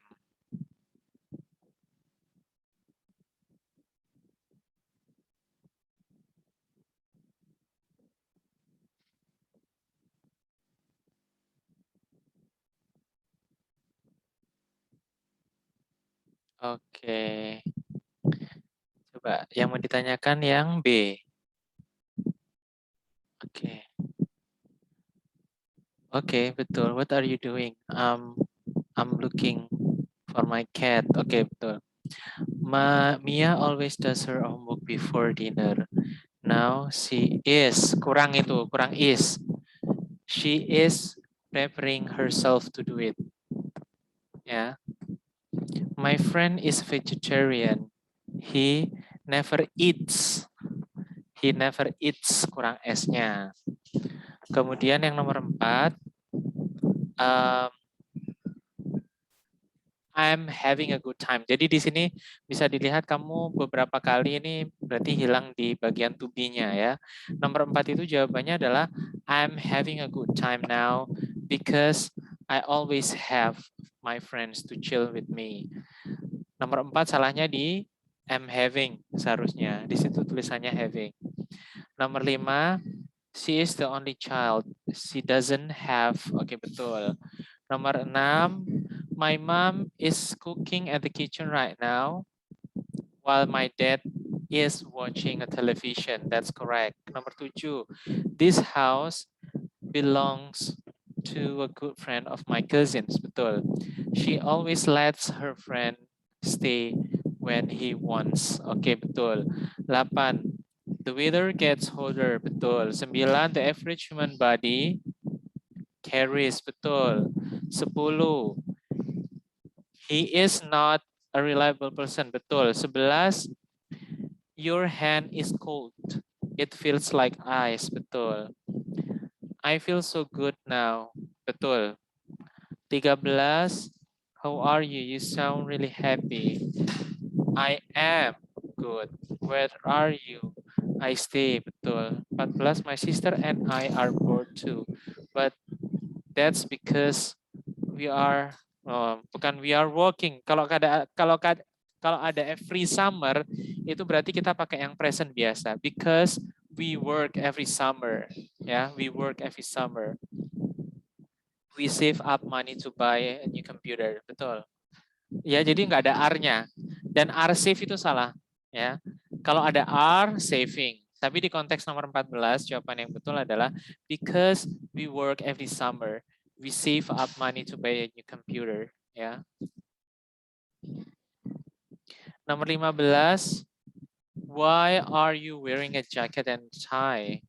Oke. Coba yang mau ditanyakan yang B. Oke. Oke, betul. What are you doing? I'm looking for my cat. Oke, betul. Mia always does her homework before dinner. Now she is. Kurang itu, kurang is. She is preparing herself to do it. Ya. My friend is vegetarian. He never eats. He never eats, kurang S-nya. Kemudian yang nomor 4, I'm having a good time. Jadi di sini bisa dilihat kamu beberapa kali ini berarti hilang di bagian to be-nya ya. Nomor 4 itu jawabannya adalah I'm having a good time now because I always have my friends to chill with me. Nomor 4 salahnya di am having seharusnya. Di situ tulisannya having. Nomor 5, she is the only child. She doesn't have. Oke, betul. Nomor 6, my mom is cooking at the kitchen right now while my dad is watching a television. That's correct. Nomor 7, this house belongs to a good friend of my cousins. Betul. She always lets her friend stay when he wants. Oke, betul. 8. The weather gets hotter. Betul. 9. The average human body carries. Betul. 10. He is not a reliable person. Betul. 11. Your hand is cold. It feels like ice. Betul. I feel so good now. Betul. 13. How are you? You sound really happy. I am good. Where are you? I stay. Betul. 14. My sister and I are bored too. But that's because we are bukan we are working. Kalau ada every summer itu berarti kita pakai yang present biasa because we work every summer. Ya, we work every summer. We save up money to buy a new computer. Betul. Ya, jadi nggak ada R-nya. Dan R save itu salah. Ya, kalau ada R saving. Tapi di konteks nomor 14, jawaban yang betul adalah because we work every summer, we save up money to buy a new computer. Ya. Nomor 15, why are you wearing a jacket and tie?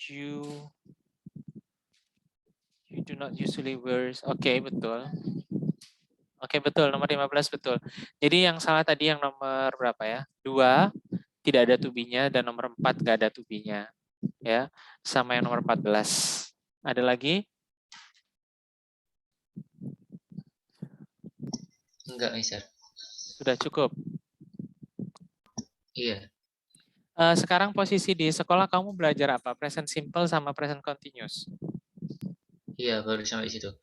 You do not usually wear. Oke, betul. Oke, betul. Nomor 15 betul. Jadi yang salah tadi yang nomor berapa ya? 2, tidak ada tubinya, dan nomor 4 nggak ada tubinya. Ya, sama yang nomor 14. Ada lagi? Enggak, Mister. Sudah cukup. Iya. Sekarang posisi di sekolah kamu belajar apa? Present simple sama present continuous? Iya, baru sampai situ.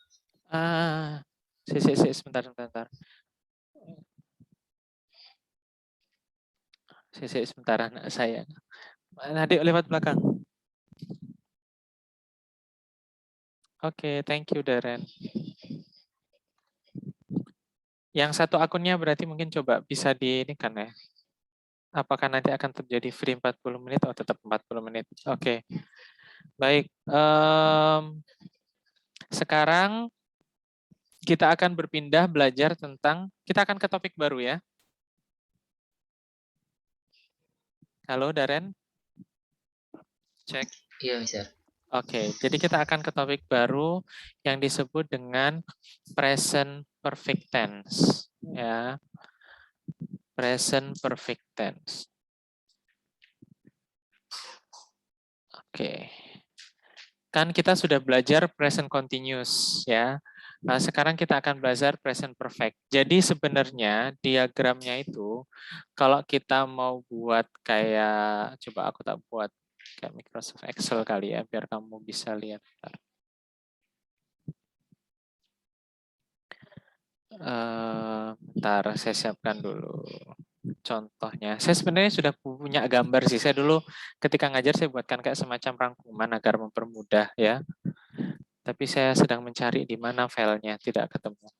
Sebentar. Sebentar, anak saya. Adik lewat belakang. Oke, thank you, Darren. Yang satu akunnya berarti mungkin coba bisa di ini kan ya. Apakah nanti akan terjadi free 40 menit atau tetap 40 menit? Oke. Baik. Sekarang kita akan berpindah belajar tentang, kita akan ke topik baru ya. Halo, Darren? Cek. Iya, Mister. Oke, jadi kita akan ke topik baru yang disebut dengan present perfect tense. Ya. Present perfect tense. Oke. Kan kita sudah belajar present continuous ya. Nah, sekarang kita akan belajar present perfect. Jadi sebenarnya diagramnya itu kalau kita mau buat kayak, coba aku tak buat kayak Microsoft Excel kali ya, biar kamu bisa lihat. Bentar, saya siapkan dulu contohnya. Saya sebenarnya sudah punya gambar sih. Saya dulu ketika ngajar saya buatkan kayak semacam rangkuman agar mempermudah ya. Tapi saya sedang mencari di mana filenya, tidak ketemu.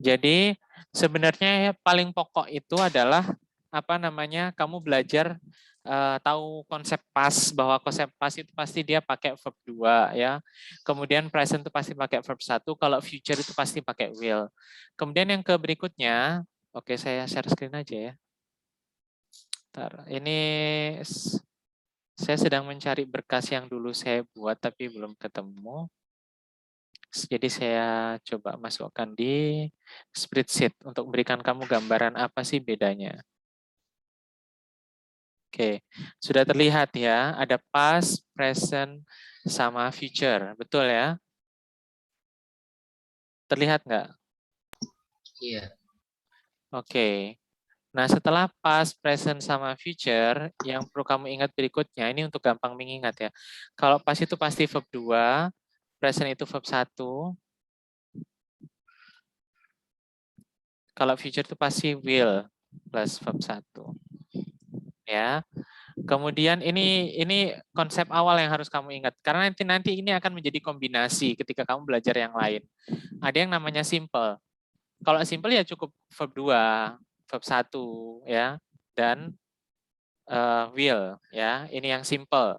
Jadi sebenarnya paling pokok itu adalah apa namanya? Kamu belajar tahu konsep past, bahwa konsep past itu pasti dia pakai verb 2 ya. Kemudian present itu pasti pakai verb 1, kalau future itu pasti pakai will. Kemudian yang ke berikutnya, oke saya share screen aja ya. Bentar, ini saya sedang mencari berkas yang dulu saya buat tapi belum ketemu. Jadi saya coba masukkan di spreadsheet untuk memberikan kamu gambaran apa sih bedanya. Oke, sudah terlihat ya, ada past, present, sama future. Betul ya? Terlihat nggak? Iya. Oke. Nah, setelah past, present, sama future, yang perlu kamu ingat berikutnya, ini untuk gampang mengingat ya. Kalau past itu pasti verb 2, present itu verb 1, kalau future itu pasti will plus verb 1. Ya. Kemudian ini konsep awal yang harus kamu ingat, karena nanti ini akan menjadi kombinasi ketika kamu belajar yang lain. Ada yang namanya simple. Kalau simple ya cukup verb 2, verb 1 ya. dan will, ya. Ini yang simple.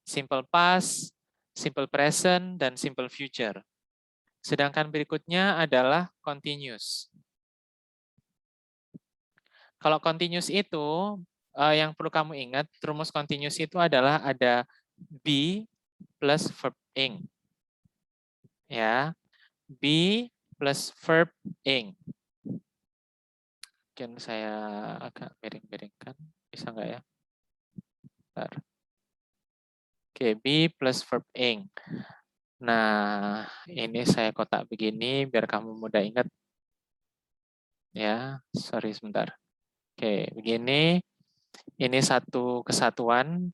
Simple past, simple present, dan simple future. Sedangkan berikutnya adalah continuous. Kalau continuous itu, yang perlu kamu ingat, rumus continuous itu adalah ada be plus verb ing. Ya, be plus verb ing. Mungkin saya agak miring-miringkan, bisa nggak ya? Bentar. Oke, be plus verb ing. Nah, ini saya kotak begini biar kamu mudah ingat. Ya, sorry sebentar. Oke, begini. Ini satu kesatuan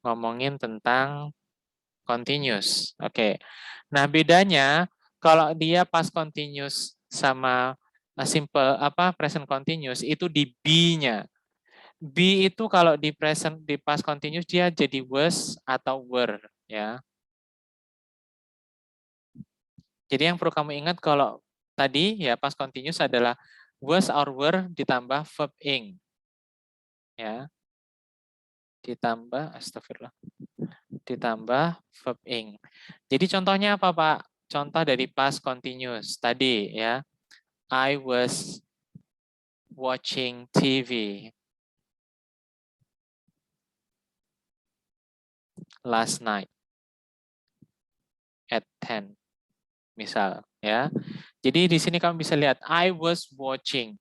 ngomongin tentang continuous. Oke. Nah, bedanya kalau dia past continuous sama simple present continuous itu di be-nya. Be itu kalau di past continuous dia jadi was atau were, ya. Jadi yang perlu kamu ingat kalau tadi ya past continuous adalah was or were ditambah verb ing. Ya. Ditambah astagfirullah. Ditambah verb ing. Jadi contohnya apa, Pak? Contoh dari past continuous tadi ya. I was watching TV last night at 10. Misal ya. Jadi di sini kamu bisa lihat I was watching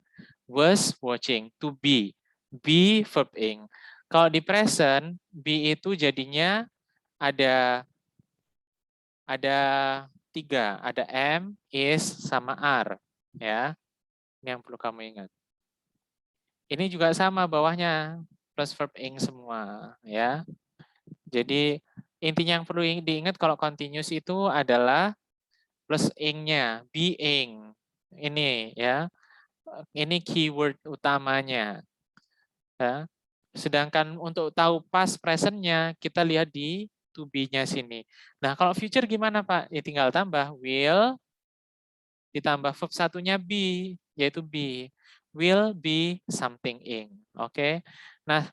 to be verb ing. Kalau di present be itu jadinya ada tiga, ada am, is, sama are ya. Ini yang perlu kamu ingat. Ini juga sama bawahnya plus verb ing semua ya. Jadi intinya yang perlu diingat kalau continuous itu adalah plus ing-nya, being. Ini ya. Ini keyword utamanya. Ya. Sedangkan untuk tahu past present-nya kita lihat di to be-nya sini. Nah, kalau future gimana, Pak? Ya tinggal tambah will ditambah verb satunya be, yaitu be. Will be something ing. Oke. Nah,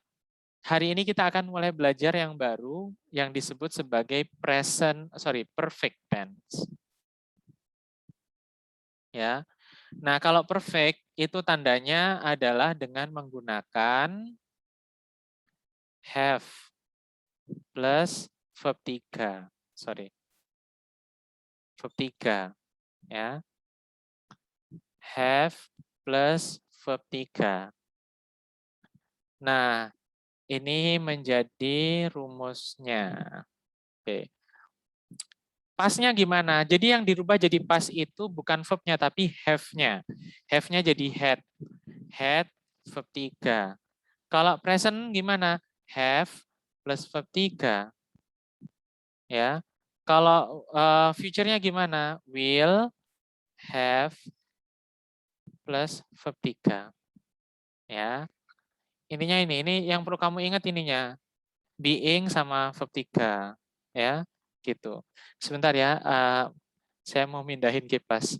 hari ini kita akan mulai belajar yang baru yang disebut sebagai perfect tense. Ya. Nah, kalau perfect itu tandanya adalah dengan menggunakan have plus verb 3. Verb 3 ya. Have plus verb 3. Nah, ini menjadi rumusnya. Oke. Pasnya gimana? Jadi yang dirubah jadi pas itu bukan verb-nya tapi have-nya. Have-nya jadi had. Had verb 3. Kalau present gimana? Have plus verb 3. Ya. Kalau future-nya gimana? Will have plus verb 3. Ya. Intinya ini yang perlu kamu ingat ininya. Being sama verb 3. Ya, gitu. Sebentar ya, saya mau mindahin kipas.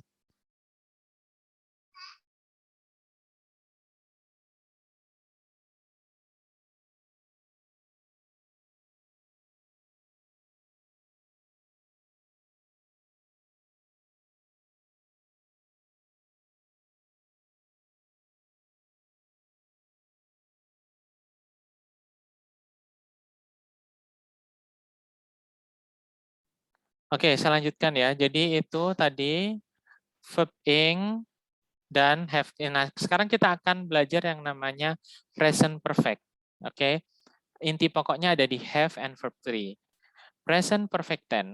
Oke, saya lanjutkan ya. Jadi itu tadi verb ing dan have. Nah, sekarang kita akan belajar yang namanya present perfect. Oke. Inti pokoknya ada di have and verb 3. Present perfect tense.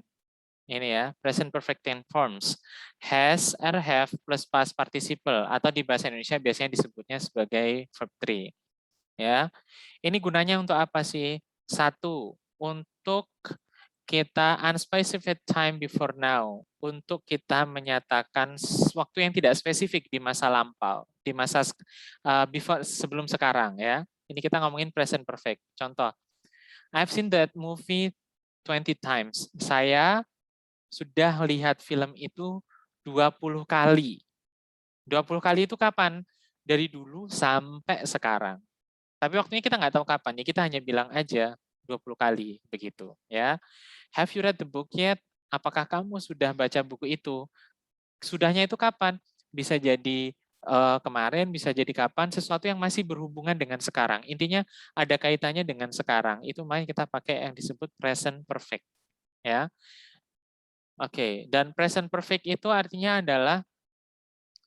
Ini ya, present perfect tense forms has or have plus past participle atau di bahasa Indonesia biasanya disebutnya sebagai verb 3. Ya. Ini gunanya untuk apa sih? Satu, untuk kita unspecified time before now, untuk kita menyatakan waktu yang tidak spesifik di masa lampau, di masa sebelum sekarang ya. Ini kita ngomongin present perfect. Contoh, I've seen that movie 20 times. Saya sudah lihat film itu 20 kali. 20 kali itu kapan? Dari dulu sampai sekarang. Tapi waktunya kita nggak tahu kapan, ya kita hanya bilang aja 20 kali, begitu. Ya. Have you read the book yet? Apakah kamu sudah baca buku itu? Sudahnya itu kapan? Bisa jadi kemarin, bisa jadi kapan, sesuatu yang masih berhubungan dengan sekarang. Intinya ada kaitannya dengan sekarang. Itu makanya kita pakai yang disebut present perfect. Ya. Oke, dan present perfect itu artinya adalah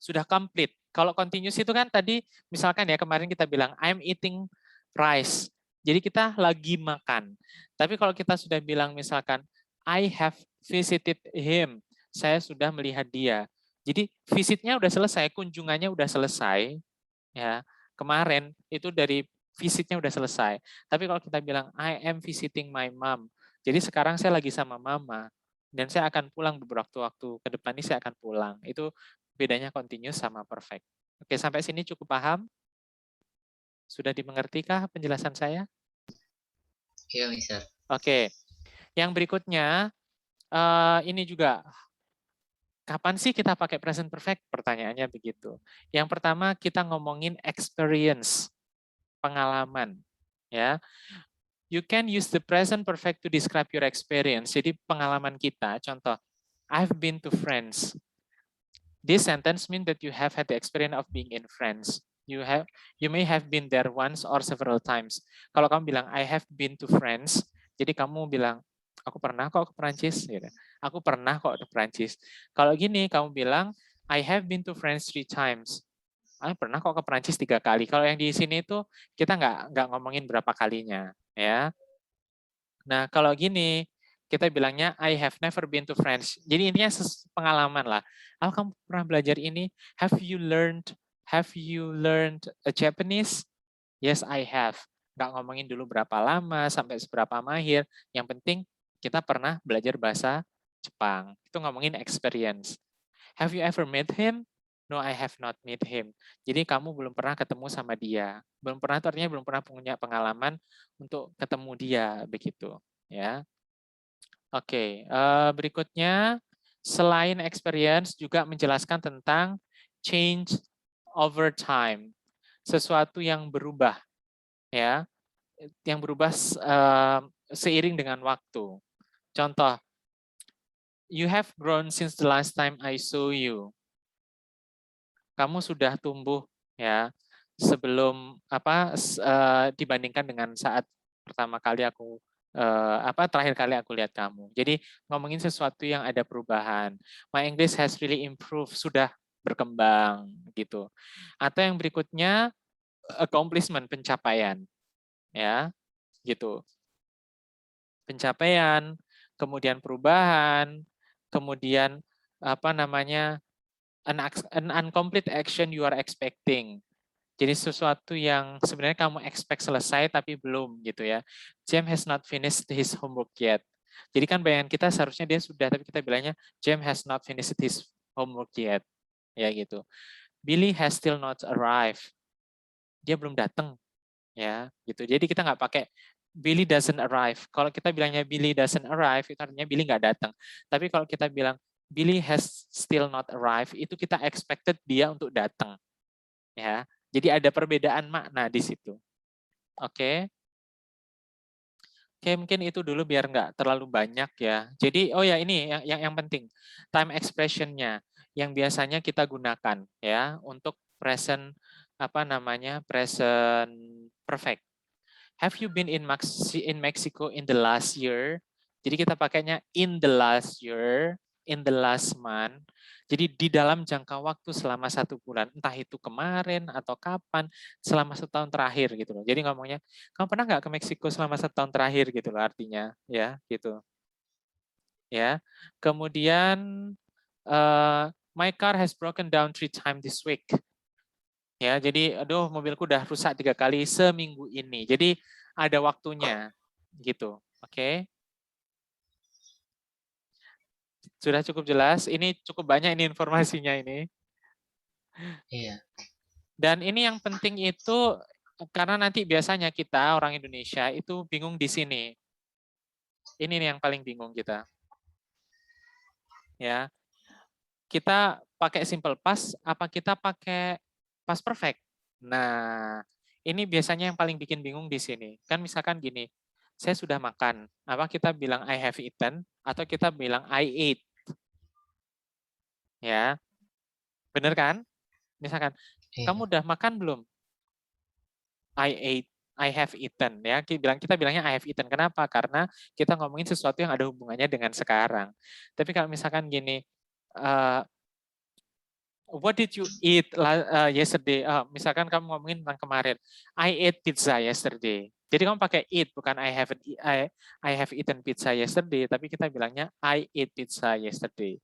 sudah complete. Kalau continuous itu kan tadi misalkan ya kemarin kita bilang I'm eating rice. Jadi kita lagi makan. Tapi kalau kita sudah bilang misalkan I have visited him. Saya sudah melihat dia. Jadi visitnya udah selesai, kunjungannya udah selesai, ya. Kemarin itu dari visitnya udah selesai. Tapi kalau kita bilang I am visiting my mom. Jadi sekarang saya lagi sama mama dan saya akan pulang beberapa waktu ke depan ini saya akan pulang. Itu bedanya continuous sama perfect. Oke, sampai sini cukup paham? Sudah dimengertikah penjelasan saya? Iya, Mister. Oke. Yang berikutnya ini juga kapan sih kita pakai present perfect? Pertanyaannya begitu. Yang pertama kita ngomongin experience, pengalaman, ya. You can use the present perfect to describe your experience. Jadi pengalaman kita, contoh, I've been to France. This sentence means that you have had the experience of being in France. You may have been there once or several times. Kalau kamu bilang I have been to France, jadi kamu bilang aku pernah kok ke Prancis. Gitu. Aku pernah kok ke Prancis. Kalau gini kamu bilang I have been to France 3 times. Aku pernah kok ke Prancis 3 kali. Kalau yang di sini itu kita nggak ngomongin berapa kalinya, ya. Nah kalau gini kita bilangnya I have never been to France. Jadi intinya pengalaman lah. Oh, kamu pernah belajar ini? Have you learned a Japanese? Yes, I have. Nggak ngomongin dulu berapa lama, sampai seberapa mahir. Yang penting kita pernah belajar bahasa Jepang. Itu ngomongin experience. Have you ever met him? No, I have not met him. Jadi kamu belum pernah ketemu sama dia. Belum pernah itu artinya belum pernah punya pengalaman untuk ketemu dia begitu, ya. Oke, berikutnya selain experience juga menjelaskan tentang change over time, sesuatu yang berubah, ya, yang berubah seiring dengan waktu. Contoh, you have grown since the last time I saw you. Kamu sudah tumbuh, ya, sebelum dibandingkan dengan saat pertama kali aku terakhir kali aku lihat kamu. Jadi ngomongin sesuatu yang ada perubahan. My English has really improved, sudah berkembang gitu. Atau yang berikutnya accomplishment, pencapaian, ya, gitu. Pencapaian, kemudian perubahan, kemudian an incomplete action you are expecting. Jadi sesuatu yang sebenarnya kamu expect selesai tapi belum gitu ya. James has not finished his homework yet. Jadi kan bayangan kita seharusnya dia sudah, tapi kita bilangnya James has not finished his homework yet. Ya gitu. Billy has still not arrived. Dia belum datang, ya gitu. Jadi kita nggak pakai Billy doesn't arrive. Kalau kita bilangnya Billy doesn't arrive, itu artinya Billy nggak datang. Tapi kalau kita bilang Billy has still not arrived, itu kita expected dia untuk datang, ya. Jadi ada perbedaan makna di situ. Oke. Oke, mungkin itu dulu biar nggak terlalu banyak ya. Jadi, oh ya ini yang penting, time expression-nya yang biasanya kita gunakan ya untuk present present perfect. Have you been in Mexico in the last year? Jadi kita pakainya in the last year, in the last month. Jadi di dalam jangka waktu selama 1 bulan, entah itu kemarin atau kapan, selama 1 tahun terakhir gitu loh. Jadi ngomongnya, kamu pernah nggak ke Meksiko selama 1 tahun terakhir gitu loh artinya, ya gitu. Ya. Kemudian my car has broken down 3 times this week. Ya, jadi aduh mobilku udah rusak 3 kali seminggu ini. Jadi ada waktunya gitu. Oke. Sudah cukup jelas. Ini cukup banyak ini informasinya ini. Iya. Dan ini yang penting itu karena nanti biasanya kita orang Indonesia itu bingung di sini. Ini nih yang paling bingung kita. Ya. Kita pakai simple past apa kita pakai past perfect? Nah, Ini biasanya yang paling bikin bingung di sini. Kan misalkan gini, saya sudah makan. Apa kita bilang I have eaten atau kita bilang I ate? Ya, bener kan? Misalkan, Iya. kamu udah makan belum? I ate, I have eaten. Ya, kita bilangnya I have eaten. Kenapa? Karena kita ngomongin sesuatu yang ada hubungannya dengan sekarang. Tapi kalau misalkan gini, what did you eat yesterday? Misalkan kamu ngomongin tentang kemarin, I ate pizza yesterday. Jadi kamu pakai eat, bukan I have eaten pizza yesterday, tapi kita bilangnya I ate pizza yesterday.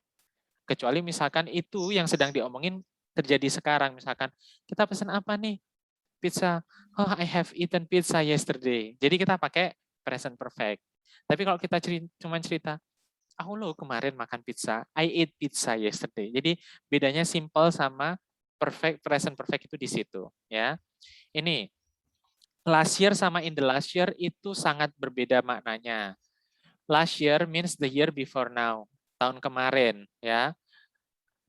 Kecuali misalkan itu yang sedang diomongin terjadi sekarang. Misalkan kita pesan apa nih? Pizza. Oh, I have eaten pizza yesterday. Jadi kita pakai present perfect. Tapi kalau kita cuma cerita, aku lo kemarin makan pizza, I ate pizza yesterday. Jadi bedanya simple sama perfect, present perfect itu di situ. Ya, ini last year sama in the last year itu sangat berbeda maknanya. Last year means the year before now, tahun kemarin, ya.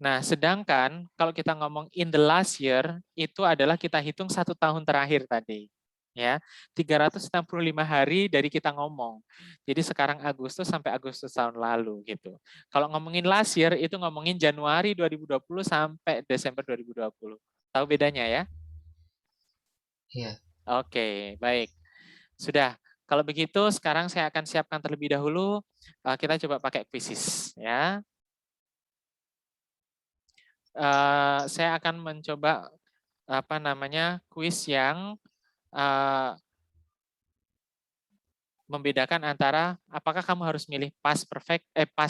Nah, sedangkan kalau kita ngomong in the last year, itu adalah kita hitung 1 tahun terakhir tadi. Ya, 365 hari dari kita ngomong. Jadi sekarang Agustus sampai Agustus tahun lalu gitu. Kalau ngomongin last year itu ngomongin Januari 2020 sampai Desember 2020. Tahu bedanya ya? Iya. Oke, baik. Sudah. Kalau begitu sekarang saya akan siapkan terlebih dahulu. Kita coba pakai quizzes ya. Saya akan mencoba kuis yang membedakan antara apakah kamu harus milih past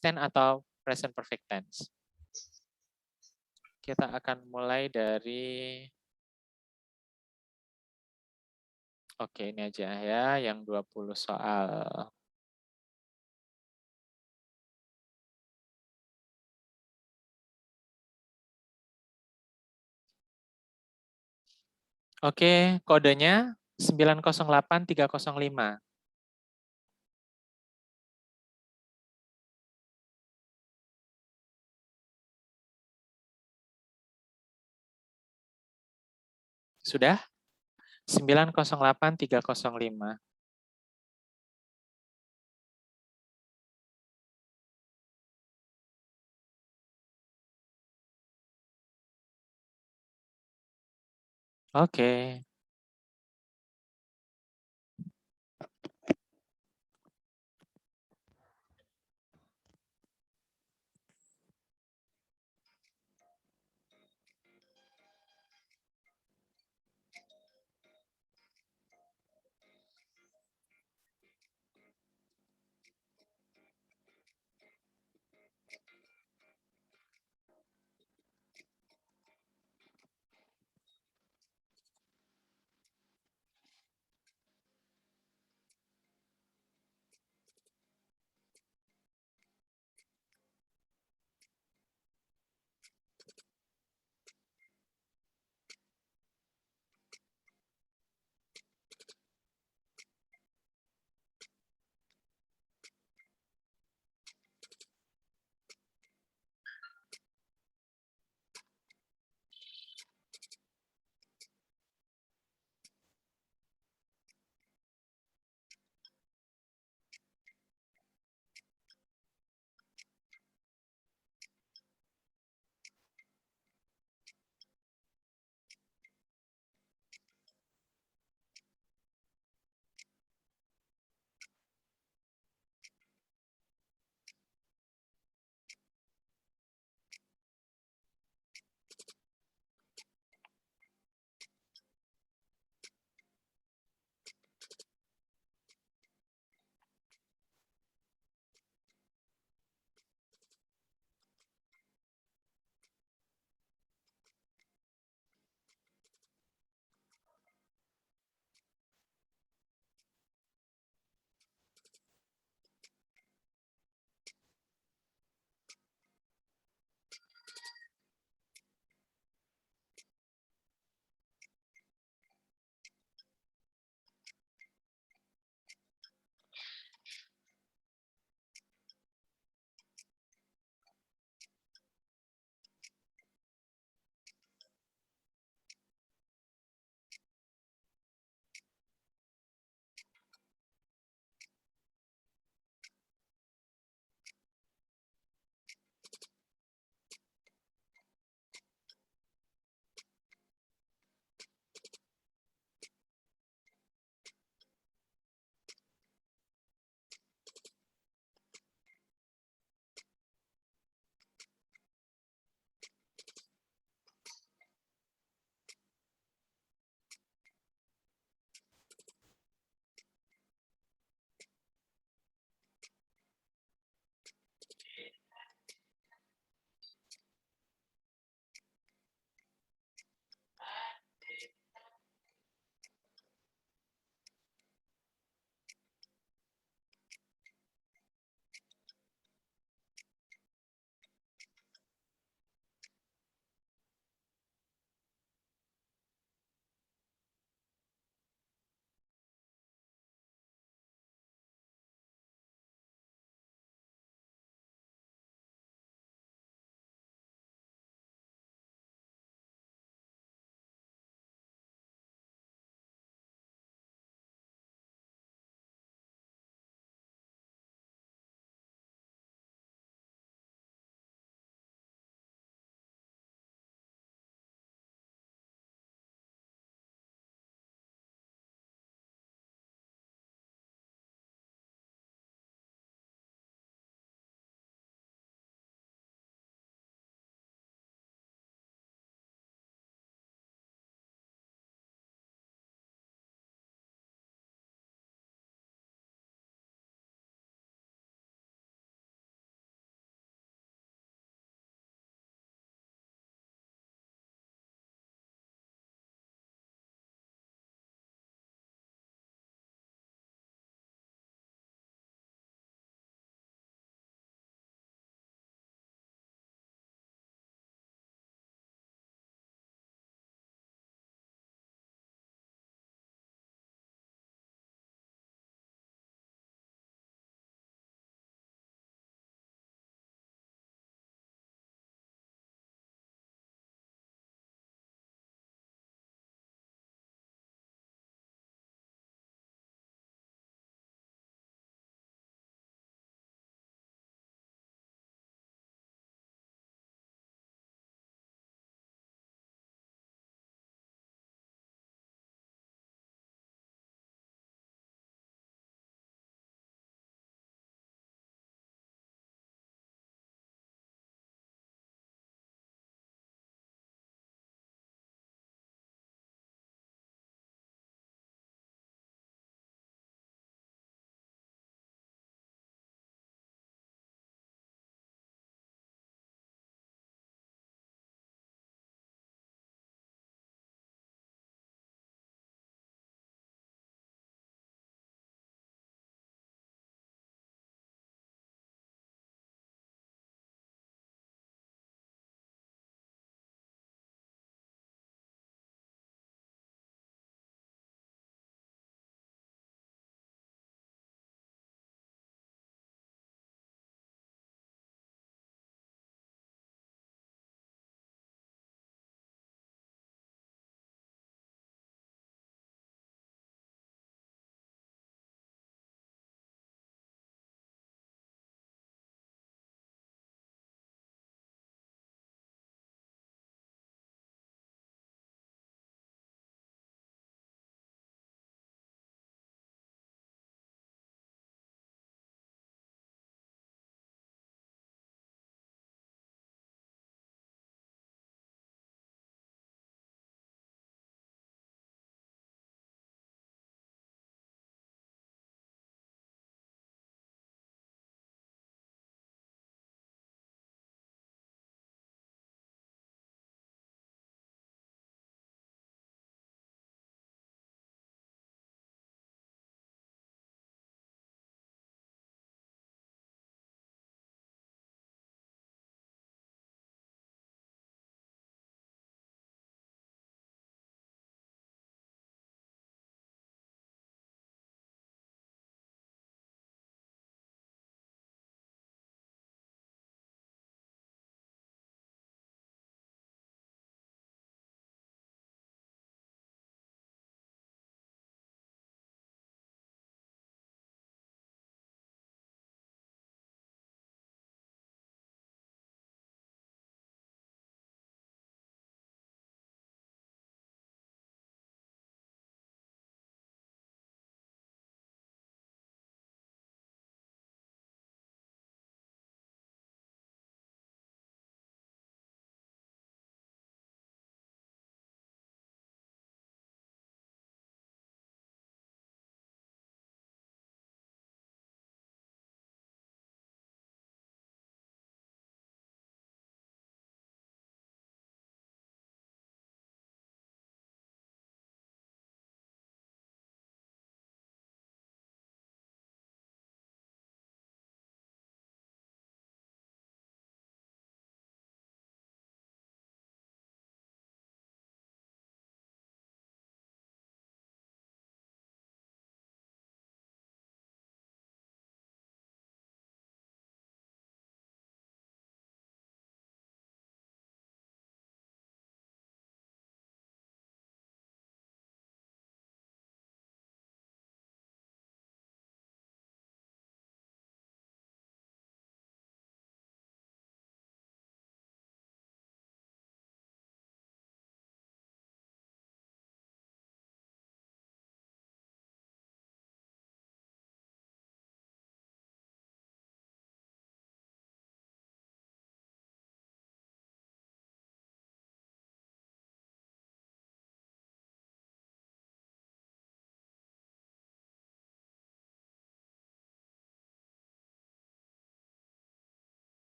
tense atau present perfect tense. Kita akan mulai dari oke, ini aja ya yang 20 soal. Oke, kodenya 908305. Sudah? 908305. Oke.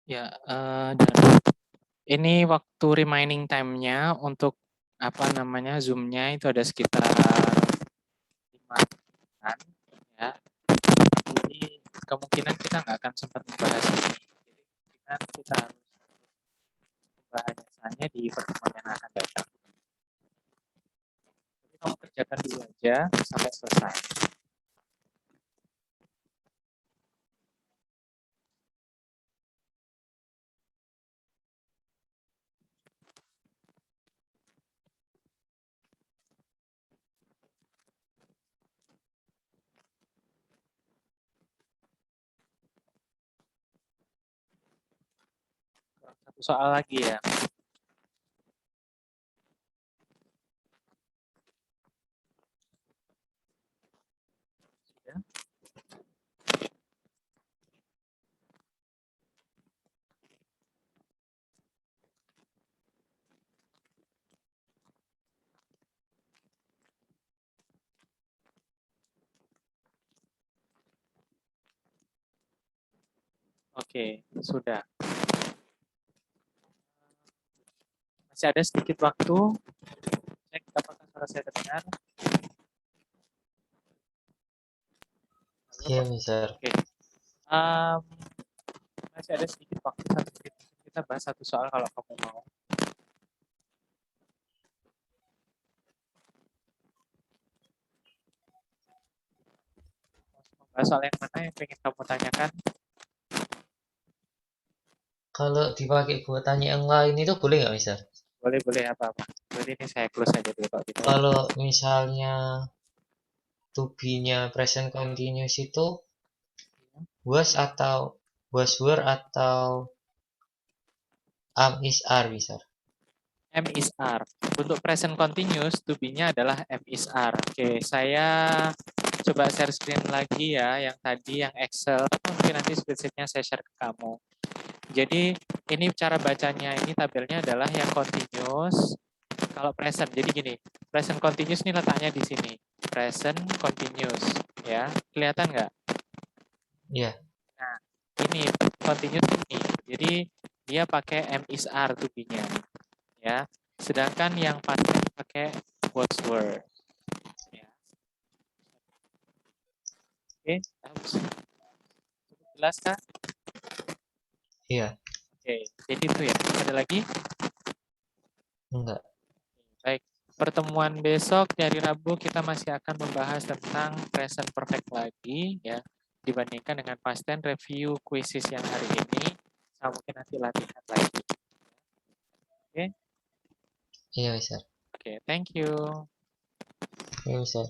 Ya, dan ini waktu remaining time-nya untuk apa namanya Zoom-nya itu ada sekitar 5 menitan ya. Jadi kemungkinan kita nggak akan sempat membahas ini. Jadi kemungkinan kita harus pembahasannya di pertemuan yang akan datang. Jadi kamu kerjakan dulu aja sampai selesai. Satu soal lagi ya. Sudah? Oke, sudah. Masih ada sedikit waktu. Cek apakah suara saya terdengar. Iya, Mister. Oke. Masih ada sedikit waktu, 1 menit. Kita bahas satu soal kalau kamu mau. Bahas soal yang mana yang pengen kamu tanyakan? Kalau dipakai buat tanya yang lain itu boleh nggak, Mister? Boleh apa-apa. Berarti ini saya close aja dulu kalau gitu. Kalau misalnya to be-nya present continuous itu was were atau am is are, Mister? M is R. Untuk present continuous, to be-nya adalah M is R. Oke, saya coba share screen lagi ya, yang tadi, yang Excel. Mungkin nanti spreadsheet-nya saya share ke kamu. Jadi, ini cara bacanya, ini tabelnya adalah yang continuous, kalau present. Jadi gini, present continuous ini letaknya di sini. Present continuous, ya. Kelihatan nggak? Iya. Nah, ini continuous ini. Jadi, dia pakai M is R to be-nya. Ya, sedangkan yang pasti pakai was were. Ya. Oke, jelas kah? Iya. Oke, jadi itu ya. Ada lagi? Enggak. Baik, pertemuan besok di hari Rabu kita masih akan membahas tentang present perfect lagi ya, dibandingkan dengan past tense, review quizzes yang hari ini, sama mungkin nanti latihan lagi. Oke? Iya, Mister. Oke, thank you. Iya, Mister.